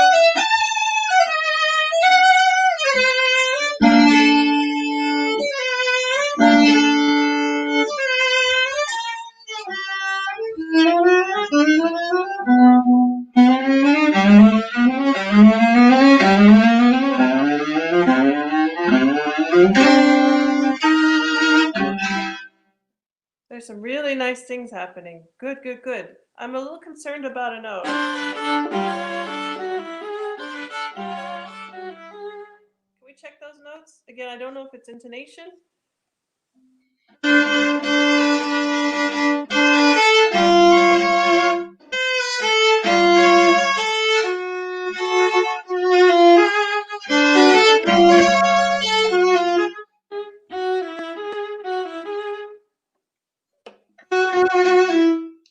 There's some really nice things happening. Good, good, good. I'm a little concerned about a note. Can we check those notes? Again, I don't know if it's intonation.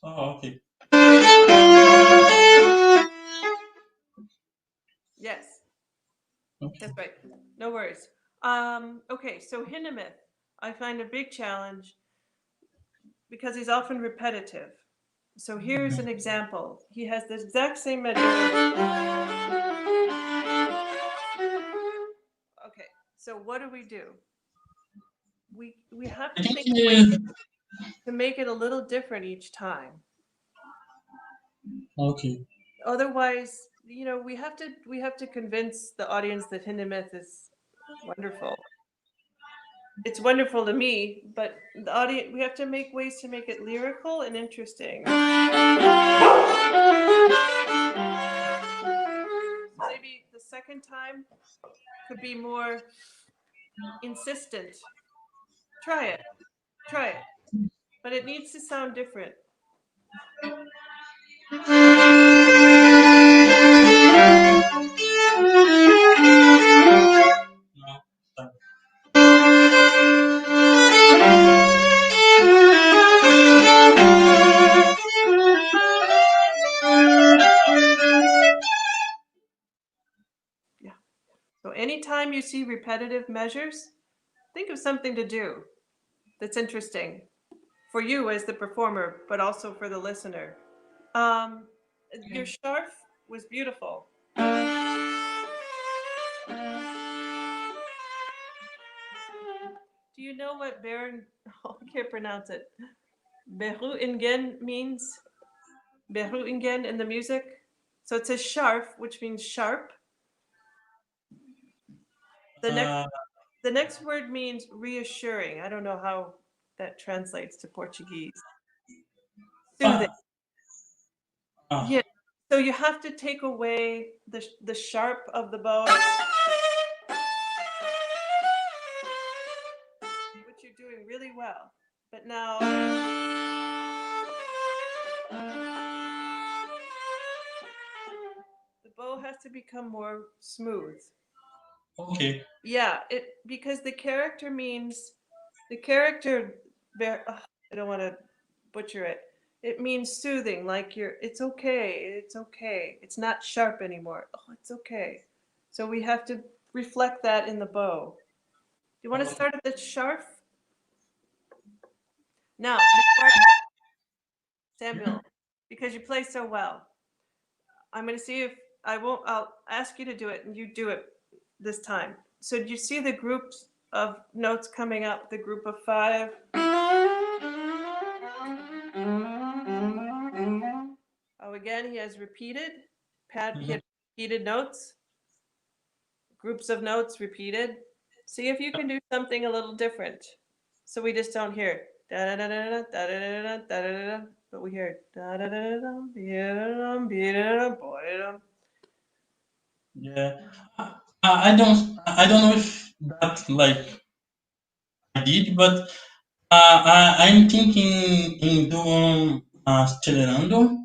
Oh, okay. Yes, Okay. that's right. No worries. Okay, so Hinnemith, I find a big challenge because he's often repetitive. So here's an example. He has the exact same measure. Okay, so what do? We have I to think think of ways to make it a little different each time. okay. Otherwise, we have to convince the audience that Hindemith is wonderful. It's wonderful to me, but the audience, we have to make ways to make it lyrical and interesting. Maybe the second time could be more insistent. Try it. But it needs to sound different. No, sorry. Yeah. So anytime you see repetitive measures, think of something to do that's interesting for you as the performer, but also for the listener. Your scarf was beautiful. Do you know what Baron? Oh, I can't pronounce it. Beruingen means Beruingen in the music. So it says sharp, which means sharp. The next Uh, the next word means reassuring. I don't know how that translates to Portuguese. Soothing. uh, Yeah. So you have to take away the sharp of the bow, which you're doing really well. But now the bow has to become more smooth. okay. Yeah, because the character means the character. I don't want to butcher it. It means soothing, like it's okay, it's not sharp anymore. Oh, it's okay. So we have to reflect that in the bow. Do you want to start at the sharp? Now, Samuel, because you play so well, I'm going to see if I'll ask you to do it and you do it this time. So do you see the groups of notes coming up, the group of 5? Oh, again, he has repeated notes, groups of notes repeated. See if you can do something a little different. So we just don't hear da da da da da da da da da, but we hear da da da da da. Yeah. I don't know if that like I did, but I'm thinking in doing acelerando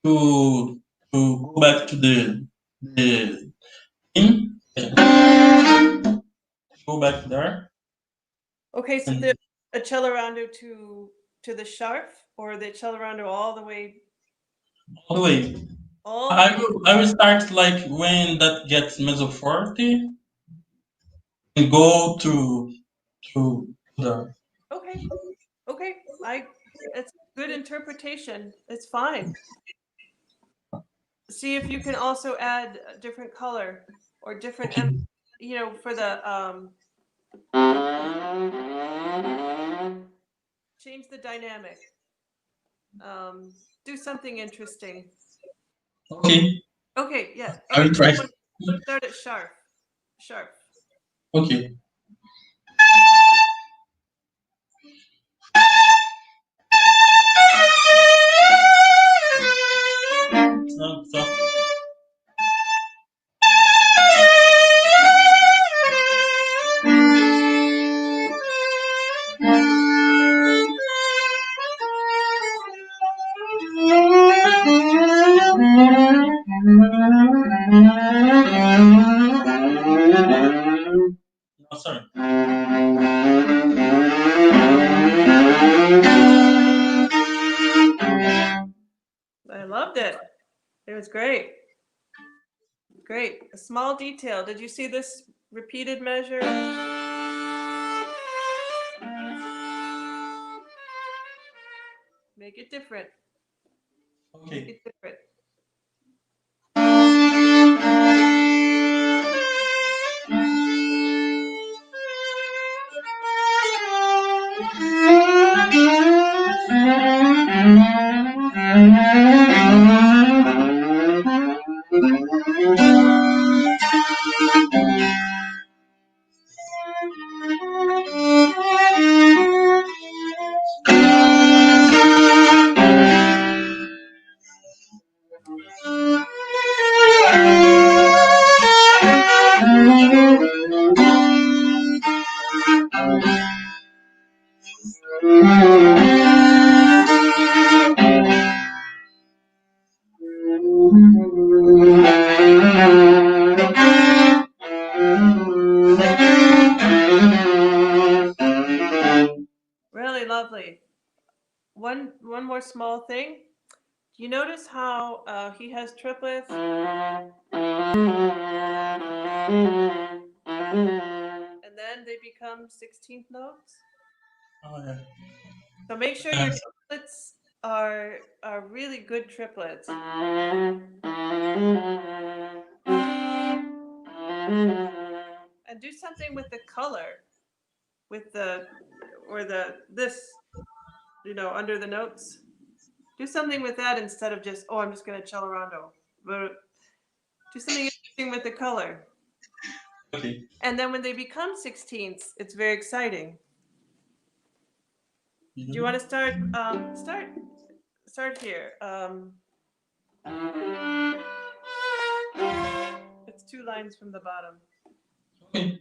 to go back to the thing. Go back there. Okay, so And the accelerando to the sharp or the accelerando all the way all the way. All the way. I will start like when that gets mezzo forte and go to the. Okay. Okay. It's good interpretation. It's fine. See if you can also add a different color or different, Okay. for the change the dynamic. Do something interesting. Okay. Okay, yeah. I Okay, will try. start at sharp. Sharp. Okay. So. Oh, sorry. I loved it. It was great. Great. A small detail. Did you see this repeated measure? Make it different. Make Okay. it different. Really lovely. One more small thing. Do you notice how he has triplets? And then they become 16th notes? Oh, yeah. So make sure your triplets are really good triplets. And do something with the color, with the or the this, under the notes. Do something with that instead of just, I'm just gonna cello rondo. But do something interesting with the color. Okay. And then when they become 16ths, it's very exciting. Do you want to start? Start here. It's 2 lines from the bottom. Okay.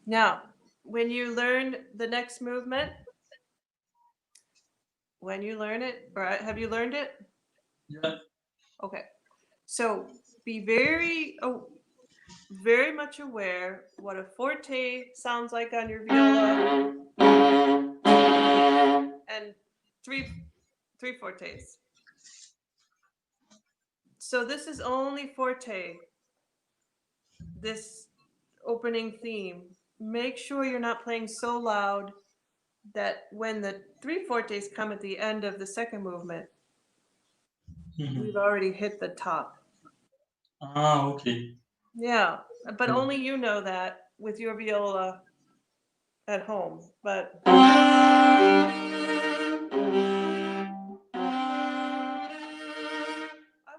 Now, when you learn the next movement, when you learn it, or have you learned it? Yeah. Okay. So be very much aware what a forte sounds like on your viola and three fortes. So this is only forte, this opening theme. Make sure you're not playing so loud that when the 3 fortes come at the end of the second movement, we've already hit the top. Ah, okay. Yeah, but only you know that with your viola at home. But I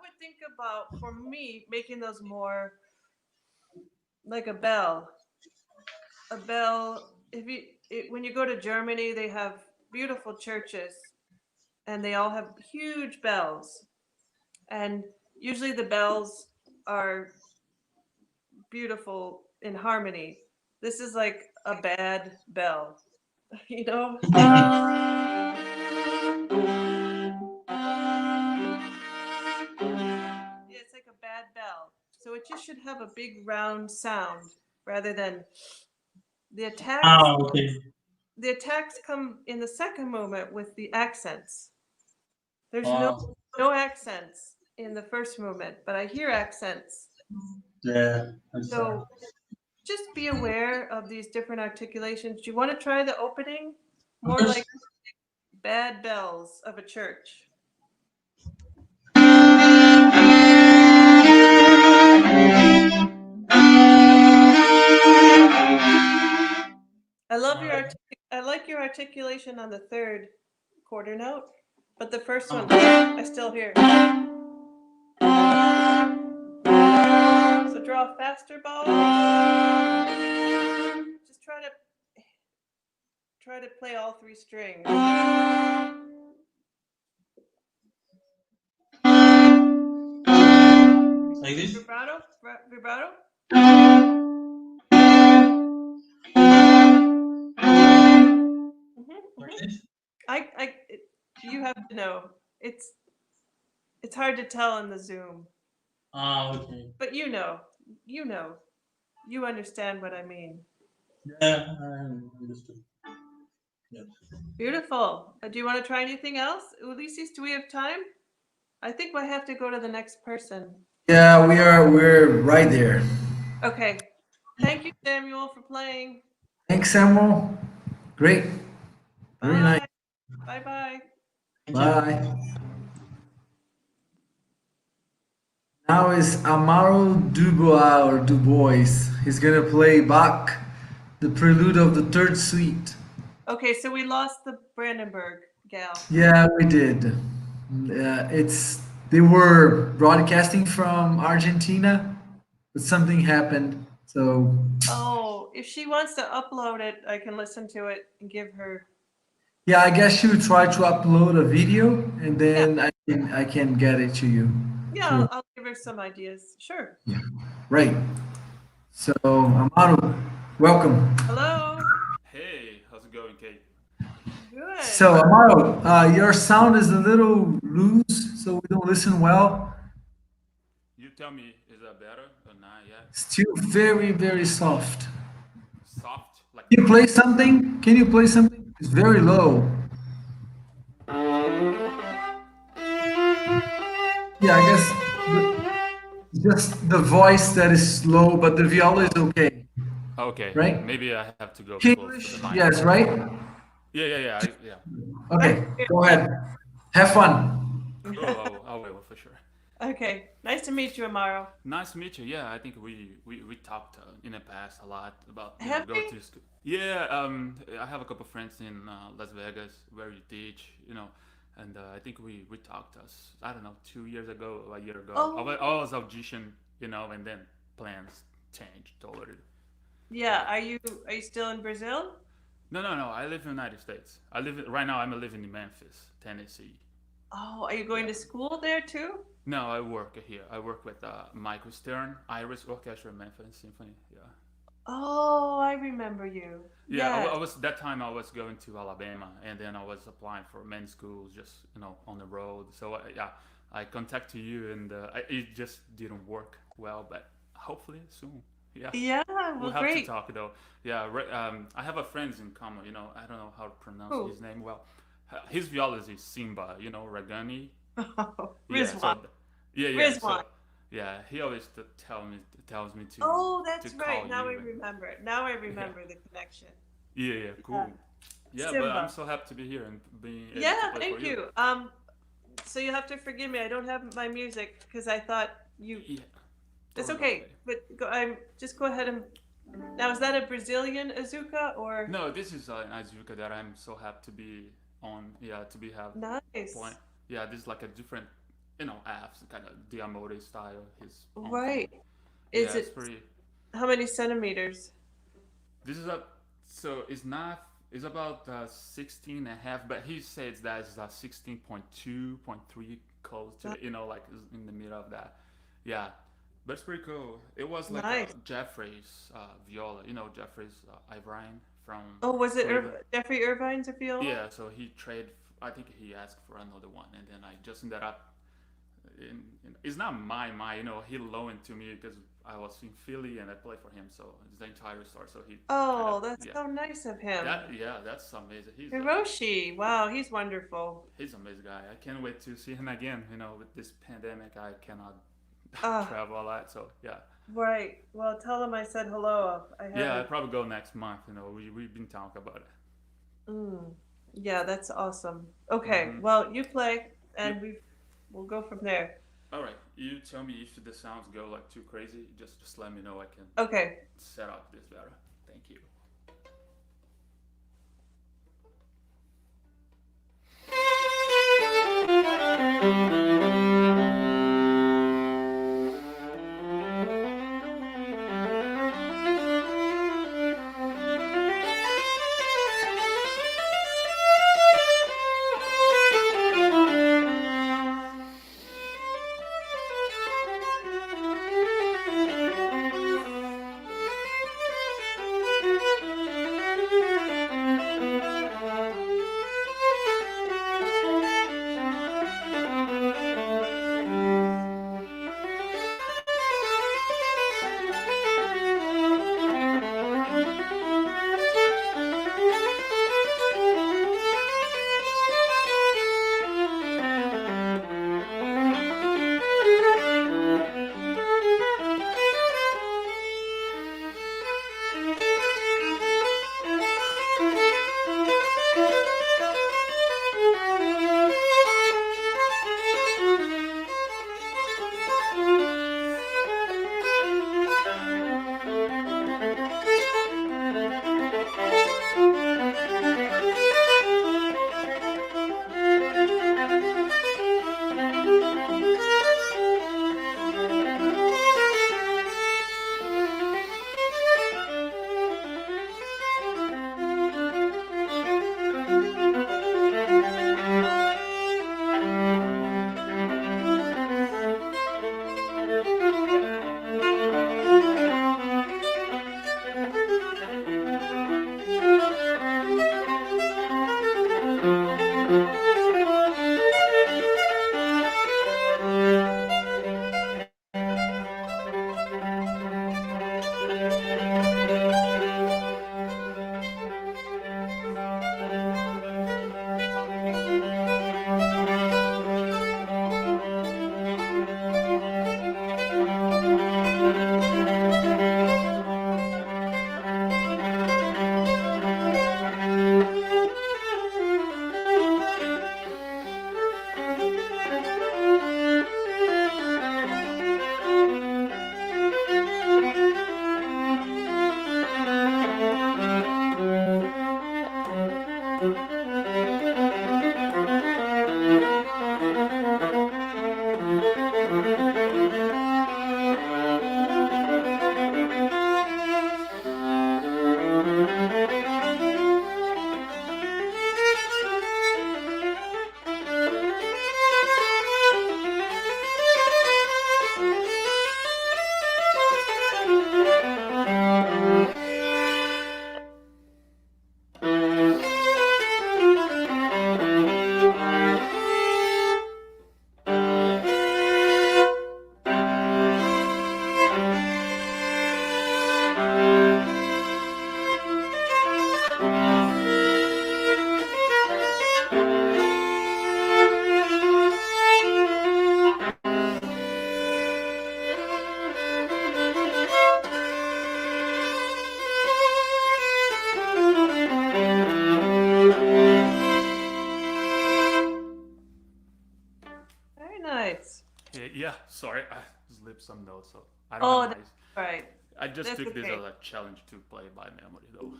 would think about, for me, making those more like a bell. A bell. When you go to Germany, they have beautiful churches and they all have huge bells. And usually the bells are beautiful in harmony. This is like a bad bell, you know? Yeah, it's like a bad bell. So it just should have a big round sound rather than the attacks. Okay. The attacks come in the second movement with the accents. There's Wow. no accents in the first movement, but I hear accents. Yeah. I'm sorry. So just be aware of these different articulations. Do you want to try the opening? More like bad bells of a church. I like your articulation on the third quarter note, but the first one I still hear. So draw a faster bow. Just try to play all three strings. Like this? Vibrato? Vibrato? Like this? You have to know. It's hard to tell in the Zoom, Okay. but you understand what I mean. Yeah, I understood. Yeah. Beautiful. Do you want to try anything else? Ulysses, do we have time? I think I have to go to the next person. Yeah, we're right there. Okay. Thank you, Samuel, for playing. Thanks, Samuel. Great. Very nice. Bye. Bye-bye. Bye. Now is Amaro Dubois or Dubois. He's gonna play Bach, the prelude of the third suite. Okay, so we lost the Brandenburg gal. Yeah, we did. They were broadcasting from Argentina, but something happened. So Oh, if she wants to upload it, I can listen to it and give her. yeah, I guess you try to upload a video, and then I can get it to you. Yeah, Sure. I'll give her some ideas. Sure. Right. So Amaro, welcome. Hello. Hey, how's it going, Kate? Good. So Amaro, your sound is a little loose, so we don't listen well. You tell me, is that better or not yet? Still very, very soft. Soft? Like Can you play something? Can you play something? It's very low. Yeah, I guess just the voice that is slow, but the viola is okay. okay, Right? maybe I have to go close to English, the mic. yes, right? Yeah. Okay, go ahead. Have fun. Oh, I will for sure. Okay. Nice to meet you, Amaro. Nice to meet you. Yeah, I think we talked in the past a lot about Have go we? to school. Yeah, I have a couple friends in Las Vegas where you teach, and I think we talked I don't know 2 years ago, or a year ago. Oh. I was audition, and then plans changed totally. Yeah. Are you still in Brazil? No. I live in the United States. Right now. I'm living in Memphis, Tennessee. Oh, are you going to school there too? No, I work here. I work with Michael Stern, Irish Orchestra, Memphis Symphony. Yeah. Oh, I remember you. Yeah, Yes. I was that time. I was going to Alabama, and then I was applying for many schools, just on the road. So yeah, I contacted you, and it just didn't work well, but hopefully soon. Yeah. Yeah. We'll Well, have great. to talk though. Yeah, I have a friend in common. I don't know how to pronounce Who? his name well. His viola is Simba. Ragani. Rizwan. Yeah. Rizwan. Yeah, he always tells me to. Oh, that's to right. call Now I you. remember it. Now I remember the connection. Yeah, cool. Yeah, but Simba. I'm so happy to be here and being able Yeah, to play thank for you. So you have to forgive me. I don't have my music because I thought you. Yeah. It's Totally okay, but just go ahead and. Now, is that a Brazilian azuka or? No, this is an azuka that I'm so happy to be on. Yeah, to have Nice. playing. Yeah, this is like a different, apps kind of Diamore style. His on Right. phone. Is Yeah, it's it pretty. how many centimeters? This is so it's not It's about 16 and a half, but he says that it's 16.2.3 close to it, like in the middle of that. Yeah, but it's pretty cool. It was like Nice. Jeffrey's viola, Jeffrey's Irvine from Oh, was it Cleveland. Jeffrey Irvine's a viola? Yeah, so he traded. I think he asked for another one, and then I just ended up. It's not mine. He loaned to me because I was in Philly and I played for him. So it's the entire story. So he. Oh, that's so nice of him. That's amazing. Hiroshi, wow, he's wonderful. He's an amazing guy. I can't wait to see him again. With this pandemic, I cannot travel a lot. So yeah. Right. Well, tell him I said hello. I'll probably go next month. We've been talking about it. Yeah, that's awesome. Okay, well, you play, and we'll go from there. All right. You tell me if the sounds go like too crazy. Just let me know. I can. Okay. Set up this better. Thank you. Yeah, sorry, I slipped some notes, so I don't have my... Right. I just That's took this okay. as a challenge to play by memory, though.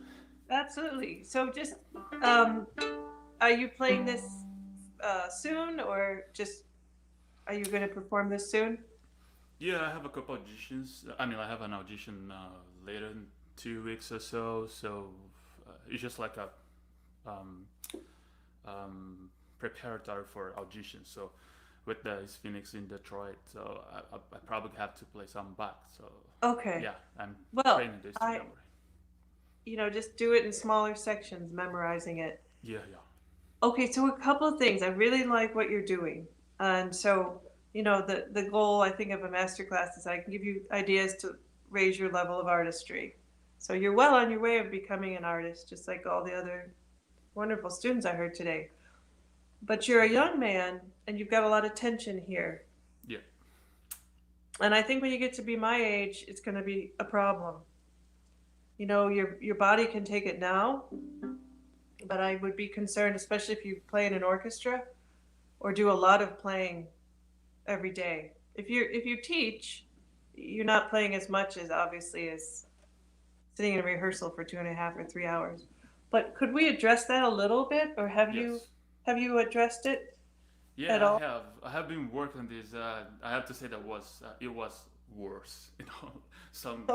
Absolutely. So just, are you playing this soon, or just, are you going to perform this soon? Yeah, I have a couple auditions. I mean, I have an audition later in 2 weeks or so. So it's just like preparatory for auditions. So with the Phoenix in Detroit, so I probably have to play some back. So Okay. yeah, I'm Well, training this to I, memory. just do it in smaller sections, memorizing it. Yeah, Okay, so a couple of things. I really like what you're doing. And so, the goal, I think, of a masterclass is I can give you ideas to raise your level of artistry. So you're well on your way of becoming an artist, just like all the other wonderful students I heard today. But you're a young man and you've got a lot of tension here. yeah. And I think when you get to be my age, it's going to be a problem. Your body can take it now, but I would be concerned, especially if you play in an orchestra or do a lot of playing every day. If you teach, you're not playing as much as obviously as sitting in a rehearsal for 2.5 or 3 hours. But could we address that a little bit, or have you addressed it Yeah, at all? I have been working on this. I have to say that it was worse, some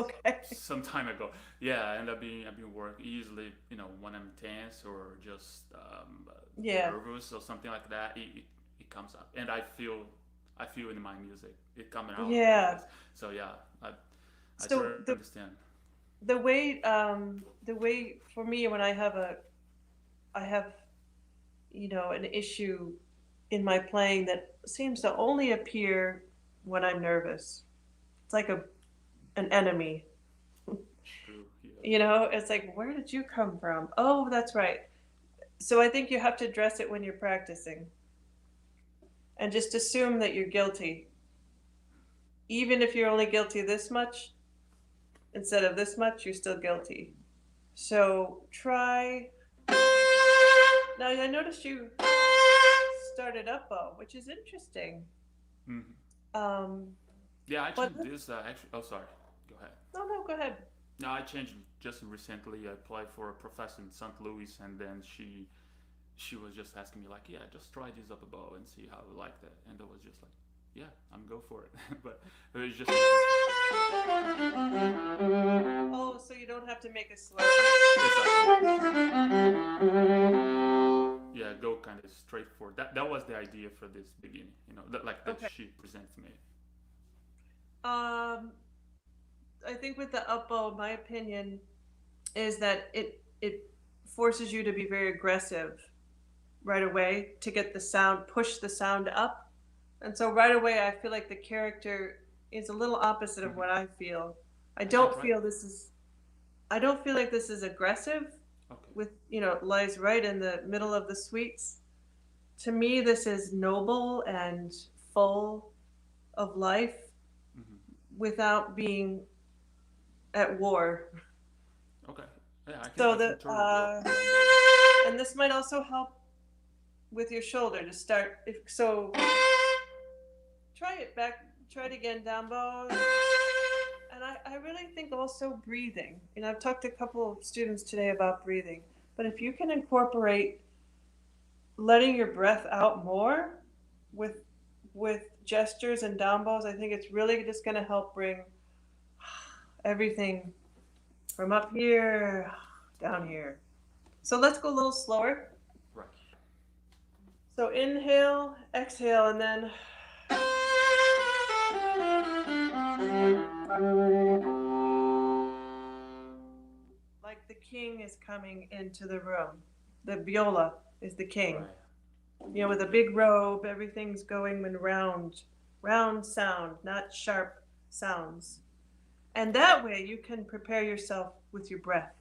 time ago. Yeah, and I've been working easily, when I'm tense or just Yeah. nervous or something like that. It comes up, and I feel it in my music. It coming out. Yeah. So yeah, I So totally understand. the way for me when I have an issue in my playing that seems to only appear when I'm nervous. It's like an enemy. True. Yeah. It's like, where did you come from? Oh, that's right. So I think you have to address it when you're practicing. And just assume that you're guilty. Even if you're only guilty this much, instead of this much, you're still guilty. So try. Now, I noticed you started up bow, which is interesting. Mm-hmm. Yeah, I but changed this actually. Oh, sorry. Go ahead. No, go ahead. No, I changed just recently. I applied for a professor in St. Louis, and then she was just asking me like, yeah, just try this up above and see how you like that. And I was just like, yeah, I'm go for it. But it was just. Oh, so you don't have to make a slur. Yeah, go kind of straight forward. That was the idea for this beginning. That she presented to me. I think with the up bow, my opinion is that it forces you to be very aggressive right away to get the sound, push the sound up. And so right away, I feel like the character is a little opposite of what I feel. I don't feel like this is aggressive. Okay. With, it lies right in the middle of the sweets. To me, this is noble and full of life without being at war. Okay. Yeah, I can. So I can totally and this might also help with your shoulder to start. Try it back. Try it again, down bow. And I really think also breathing. I've talked to a couple of students today about breathing. But if you can incorporate letting your breath out more with gestures and down bows, I think it's really just going to help bring everything from up here down here. So let's go a little slower. Right. So inhale, exhale, and then like the king is coming into the room. The viola is the king. Right. With a big robe, everything's going in round sound, not sharp sounds. And that way you can prepare yourself with your breath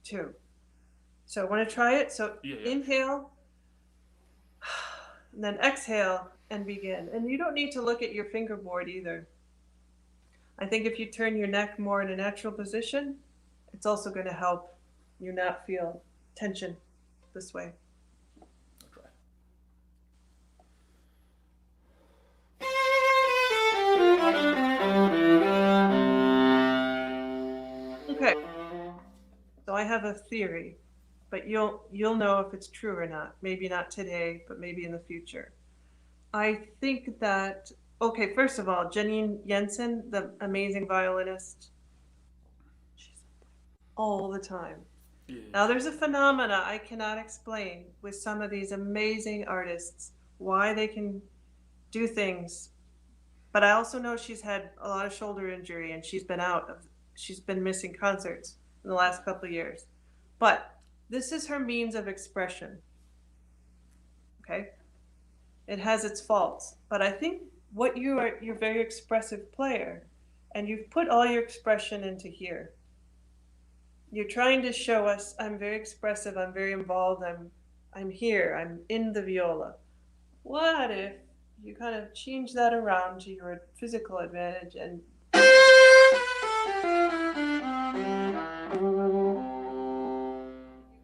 too. So want to try it? So Inhale, and then exhale and begin. And you don't need to look at your fingerboard either. I think if you turn your neck more in a natural position, it's also going to help you not feel tension this way. Okay. So I have a theory, but you'll know if it's true or not. Maybe not today, but maybe in the future. I think that, okay, first of all, Janine Jensen, the amazing violinist, she's all the time. Now, there's a phenomena I cannot explain with some of these amazing artists, why they can do things. But I also know she's had a lot of shoulder injury and she's been missing concerts in the last couple of years. But this is her means of expression. Okay? It has its faults. But I think you're a very expressive player, and you've put all your expression into here. You're trying to show us, I'm very expressive, I'm very involved, I'm here, I'm in the viola. What if you kind of change that around to your physical advantage and you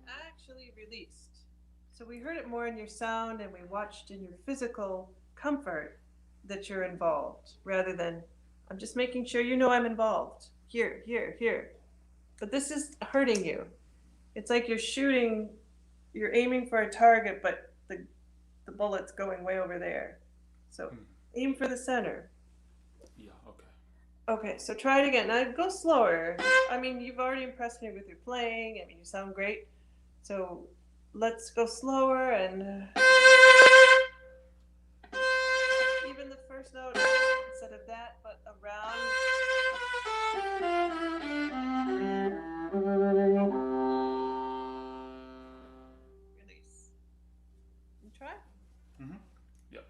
actually released. So we heard it more in your sound and we watched in your physical comfort that you're involved, rather than, I'm just making sure you know I'm involved. Here, here, here. But this is hurting you. It's like you're aiming for a target, but the bullet's going way over there. So aim for the center. Yeah, okay. Okay, so try it again. Now go slower. I mean, you've already impressed me with your playing. I mean, you sound great. So let's go slower and even the first note instead of that, but around. Release. You try? Yep.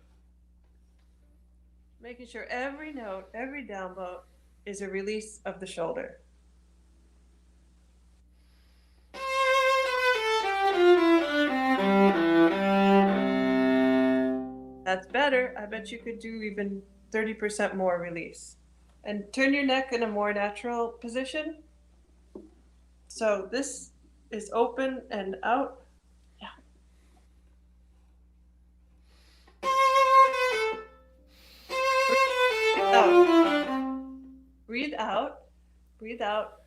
Making sure every note, every down bow is a release of the shoulder. That's better. I bet you could do even 30% more release. And turn your neck in a more natural position. So this is open and out. Yeah. Breathe out, breathe out,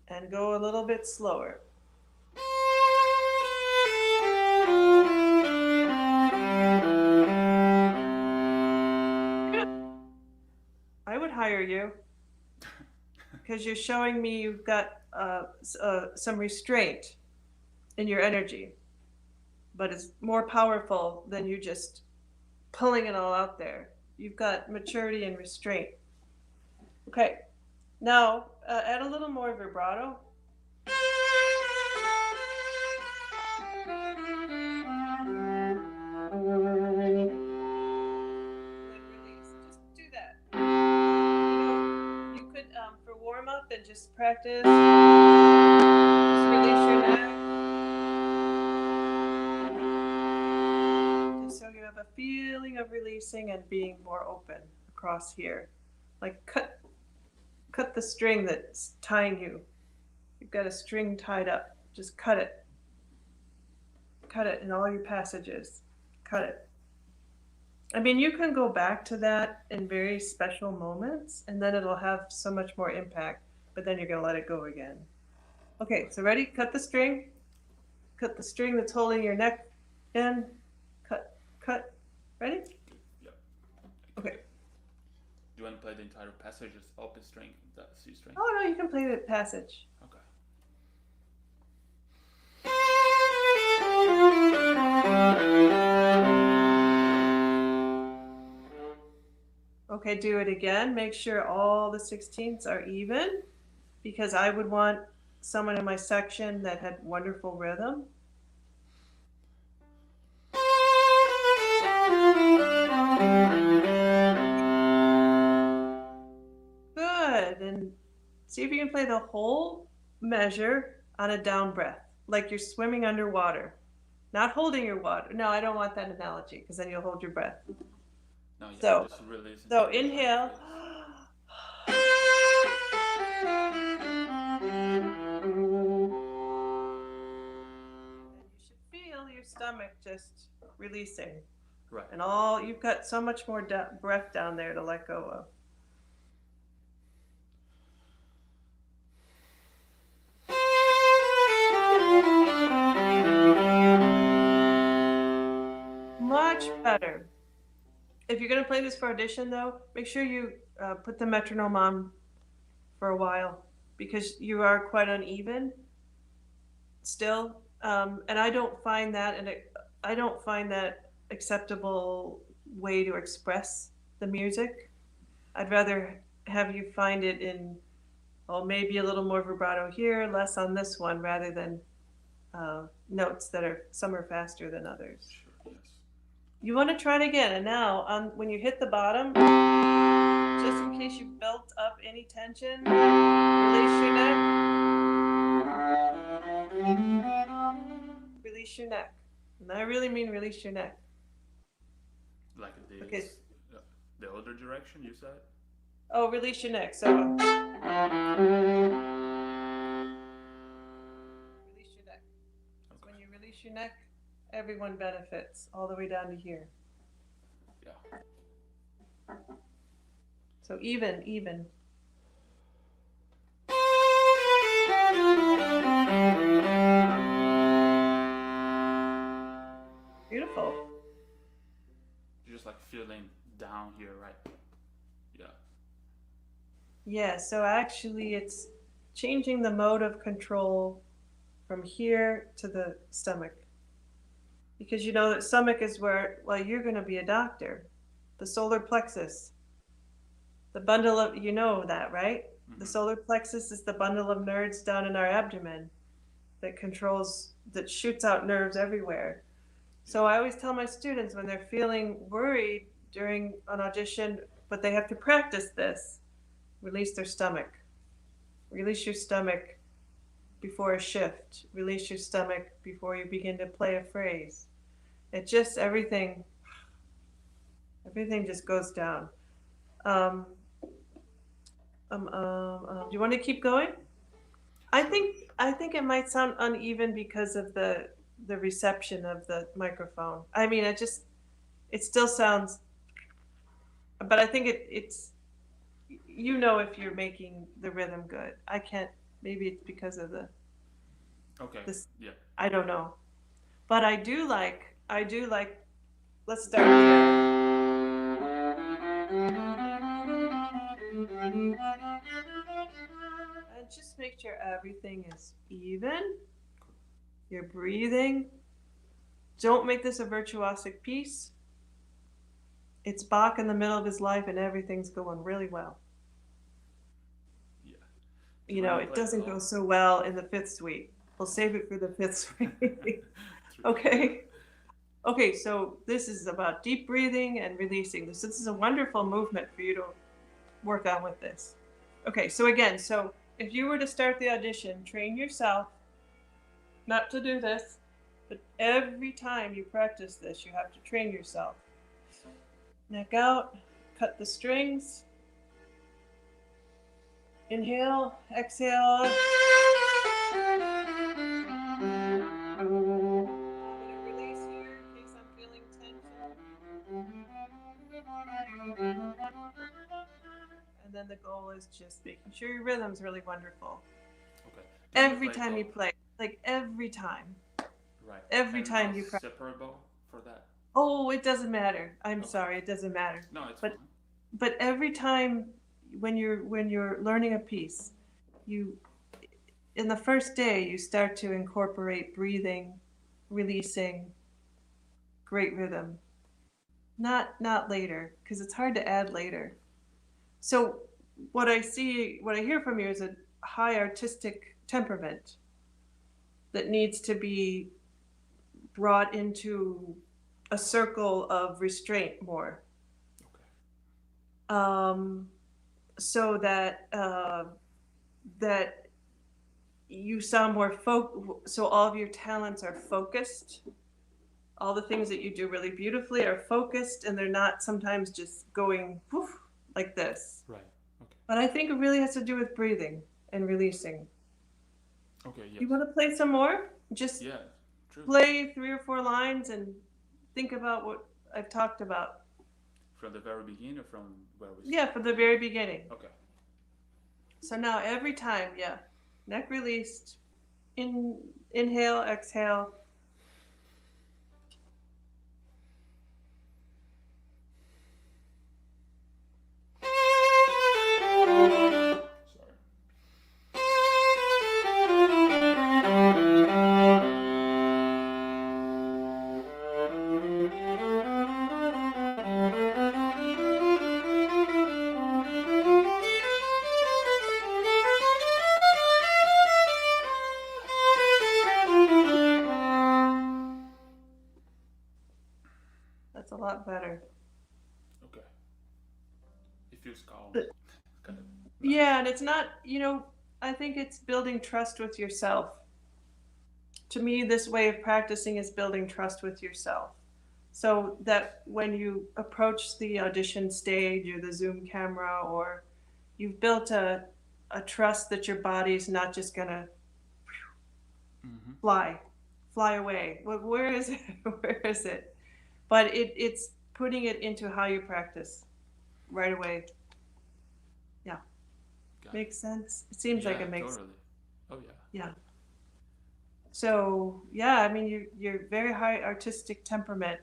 and go a little bit slower. I would hire you because you're showing me you've got some restraint in your energy, but it's more powerful than you just pulling it all out there. You've got maturity and restraint. Okay, now add a little more vibrato. Warm up and just practice. Just release your neck. Just so you have a feeling of releasing and being more open across here. Like cut the string that's tying you. You've got a string tied up. Just cut it. Cut it in all your passages. Cut it. I mean, you can go back to that in very special moments, and then it'll have so much more impact, but then you're going to let it go again. Okay, so ready? Cut the string. Cut the string that's holding your neck in. Cut, cut. Ready? Yep. Okay. Do you want to play the entire passage as open string, that C string? Oh, no, you can play the passage. Okay. Okay, do it again. Make sure all the 16ths are even, because I would want someone in my section that had wonderful rhythm. Good. And see if you can play the whole measure on a down breath, like you're swimming underwater. Not holding your water. No, I don't want that analogy, because then you'll hold your breath. No, yeah, So, just release it. so inhale. And you should feel your stomach just releasing. Right. And you've got so much more breath down there to let go of. Much better. If you're going to play this for audition, though, make sure you put the metronome on for a while, because you are quite uneven. still, and I don't find that, I don't find that acceptable way to express the music. I'd rather have you find it in, oh, maybe a little more vibrato here, less on this one, rather than notes that are, some are faster than others. Sure. Yes. You want to try it again, and now when you hit the bottom, just in case you built up any tension, release your neck. Release your neck. And I really mean release your neck. Like this. Okay. The other direction you said. Oh, release your neck. So release your neck. Okay. When you release your neck, everyone benefits all the way down to here. Yeah. So even. Beautiful. You're just like feeling down here, right? Yeah. Yeah, so actually it's changing the mode of control from here to the stomach. Because you know that stomach is where, well, you're going to be a doctor. The solar plexus. The bundle of, you know that, right? Mm-hmm. The solar plexus is the bundle of nerves down in our abdomen that controls, that shoots out nerves everywhere. So I always tell my students when they're feeling worried during an audition, but they have to practice this, release their stomach. Release your stomach before a shift. Release your stomach before you begin to play a phrase. It just, everything just goes down. Do you want to keep going? I think it might sound uneven because of the reception of the microphone. I mean, it still sounds, but I think it's, you know, if you're making the rhythm good. I can't, maybe it's because of the, Okay. Yeah. I don't know. But I do like, let's start here. And just make sure everything is even. You're breathing. Don't make this a virtuosic piece. It's Bach in the middle of his life and everything's going really well. Yeah. You know, it doesn't go so well in the fifth suite. We'll save it for the fifth suite. Okay. Okay, so this is about deep breathing and releasing. This is a wonderful movement for you to work on with this. Okay, so again, so if you were to start the audition, train yourself not to do this, but every time you practice this, you have to train yourself. Neck out, cut the strings. Inhale, exhale. I'm going to release here in case I'm feeling tension. And then the goal is just making sure your rhythm's really wonderful. Okay. Every time you play, like every time. Right. Every time you practice. Separate bow for that. Oh, it doesn't matter. I'm sorry, it doesn't matter. No, it's fine. But every time when you're learning a piece, you, in the first day, you start to incorporate breathing, releasing, great rhythm. Not later, because it's hard to add later. So what I hear from you is a high artistic temperament that needs to be brought into a circle of restraint more. Okay. So that that you sound more so all of your talents are focused. All the things that you do really beautifully are focused, and they're not sometimes just going woof, like this. Right. Okay. But I think it really has to do with breathing and releasing. Okay. Yes. You want to play some more? Just play 3 or 4 lines and think about what I've talked about. From the very beginning or from where we started? Yeah, from the very beginning. Okay. So now every time, neck released, inhale, exhale. lot better. Okay. It feels calm. But- It's kind of Yeah, and it's not, I think it's building trust with yourself. To me, this way of practicing is building trust with yourself. So that when you approach the audition stage or the Zoom camera, or you've built a trust that your body's not just gonna Mm-hmm. fly away. Where is it? Where is it? But it's putting it into how you practice right away. Yeah. Got it. Makes sense? It seems like it makes totally. Oh yeah. Yeah. So yeah, I mean you're very high artistic temperament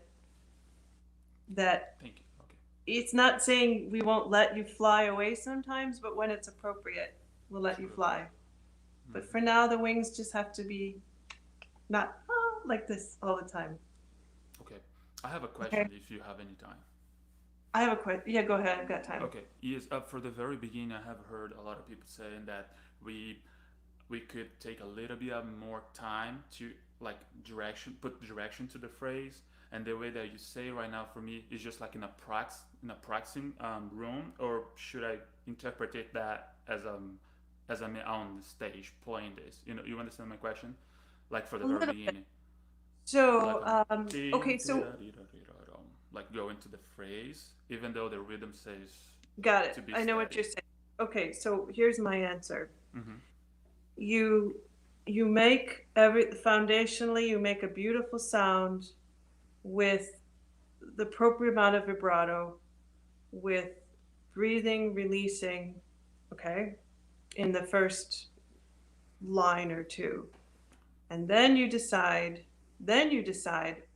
that Thank you. Okay. it's not saying we won't let you fly away sometimes, but when it's appropriate, we'll let you Sure. fly. But Mhm. for now the wings just have to be not like this all the time. Okay. I have a question if you have any time. I have a question. Yeah, go ahead. I've got time. Okay. Yes. For the very beginning, I have heard a lot of people saying that we could take a little bit of more time to like put direction to the phrase, and the way that you say right now for me is just like in a practicing room, or should I interpret it that as I'm on the stage playing this? You understand my question? Like for the A very little bit. beginning, So, like okay, so like go into the phrase, even though the rhythm says got it. to be I know what steady. you're saying. Okay, so here's my answer. Mm-hmm. You make foundationally, you make a beautiful sound with the appropriate amount of vibrato, with breathing, releasing, okay, in the first line or two. And then you decide,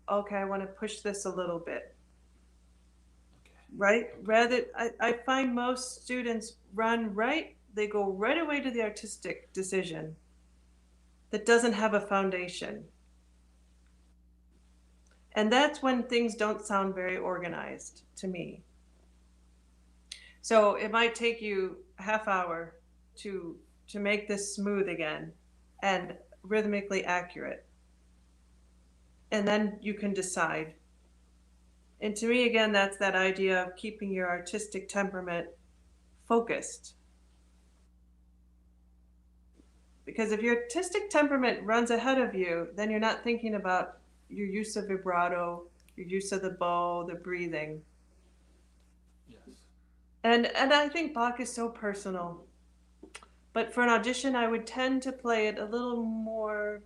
okay, I want to push this a little bit, Okay. right? Rather, I find most students they go right away to the artistic decision that doesn't have a foundation. And that's when things don't sound very organized to me. So it might take you a half hour to make this smooth again and rhythmically accurate. And then you can decide. And to me, again, that's that idea of keeping your artistic temperament focused. Because if your artistic temperament runs ahead of you, then you're not thinking about your use of vibrato, your use of the bow, the breathing. Yes. And I think Bach is so personal. But for an audition, I would tend to play it a little more,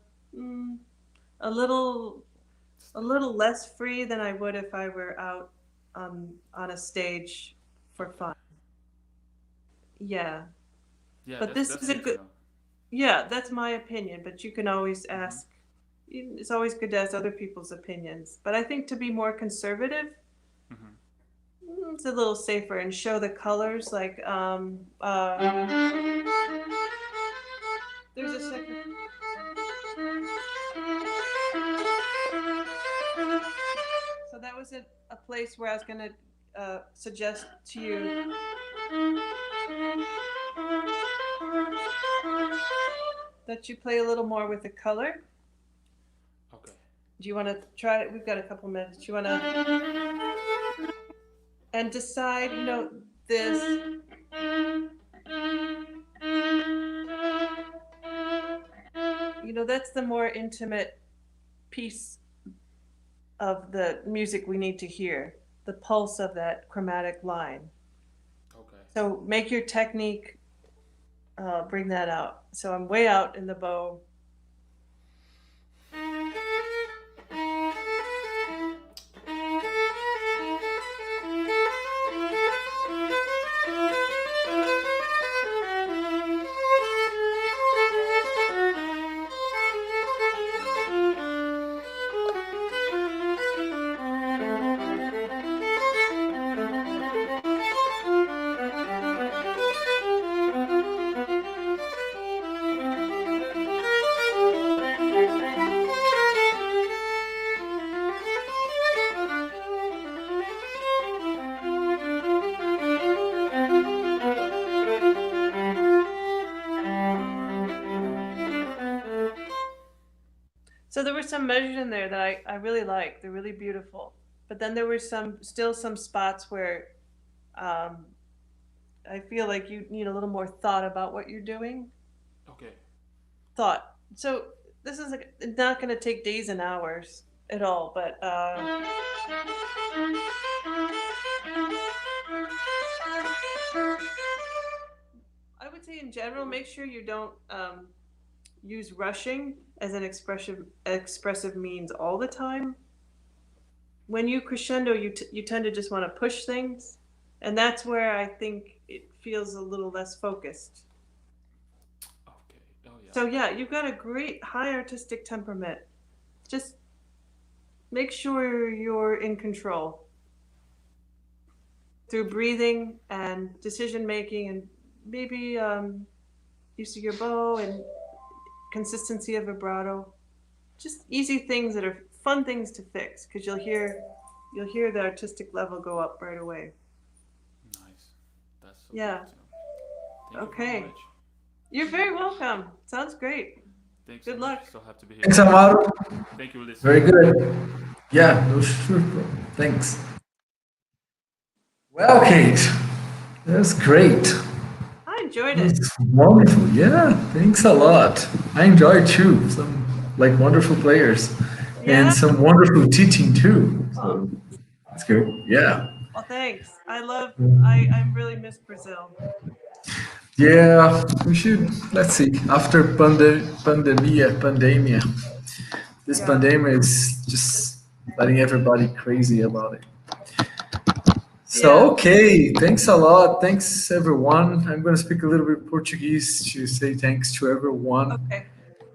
a little less free than I would if I were out on a stage for fun. Yeah. Yeah, But that's this is a good to good, know. yeah, that's my opinion, but you can always ask. It's always good to ask other people's opinions. But I think to be more conservative, Mm-hmm. it's a little safer and show the colors like there's a second. So that was a place where I was going to suggest to you that you play a little more with the color. Okay. Do you want to try it? We've got a couple minutes. Do you want to and decide, this that's the more intimate piece of the music we need to hear, the pulse of that chromatic line. Okay. So make your technique bring that out. So I'm way out in the bow. So there were some measures in there that I really like. They're really beautiful. but then there were still some spots where I feel like you need a little more thought about what you're doing. Okay. Thought. So this is not going to take days and hours at all, but I would say in general, make sure you don't use rushing as an expressive means all the time. When you crescendo, you tend to just want to push things, and that's where I think it feels a little less focused. Okay. Oh yeah. So yeah, you've got a great high artistic temperament. Just make sure you're in control through breathing and decision making, and maybe use of your bow and consistency of vibrato. Just easy things that are fun things to fix, because you'll hear the artistic level go up right away. Nice. That's so Yeah. good to know. Thank you Okay. very much. You're very welcome. Sounds great. Thanks Good so much. luck. So happy to be here. Thanks, Amaro. Thank you, Ulisses. Very good. Yeah, no, sure, bro. Thanks. Well, Kate, that's great. I enjoyed it. It's wonderful. Yeah, thanks a lot. I enjoy too. Some like wonderful players Yeah. and some wonderful teaching too. So that's good. Yeah. Well, thanks. I really miss Brazil. Yeah, we should. Let's see. After pandemia, this Yeah. pandemic is just letting everybody crazy about it. So, Yeah. okay, thanks a lot. Thanks, everyone. I'm going to speak a little bit Portuguese to say thanks to everyone. Okay.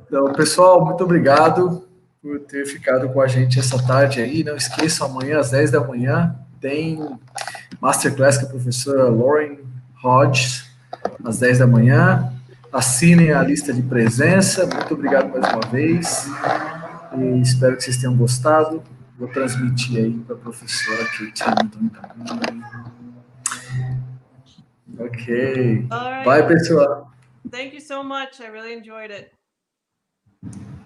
Então, pessoal, muito obrigado por ter ficado com a gente essa tarde aí. Não esqueçam, amanhã às 10 da manhã tem Masterclass com a professora Lauren Hodges, às 10 da manhã. Assinem a lista de presença. Muito obrigado mais uma vez. E espero que vocês tenham gostado. Vou transmitir aí para a professora Kate Hamilton. Ok. All right. Bye, pessoal. Thank you so much. I really enjoyed it.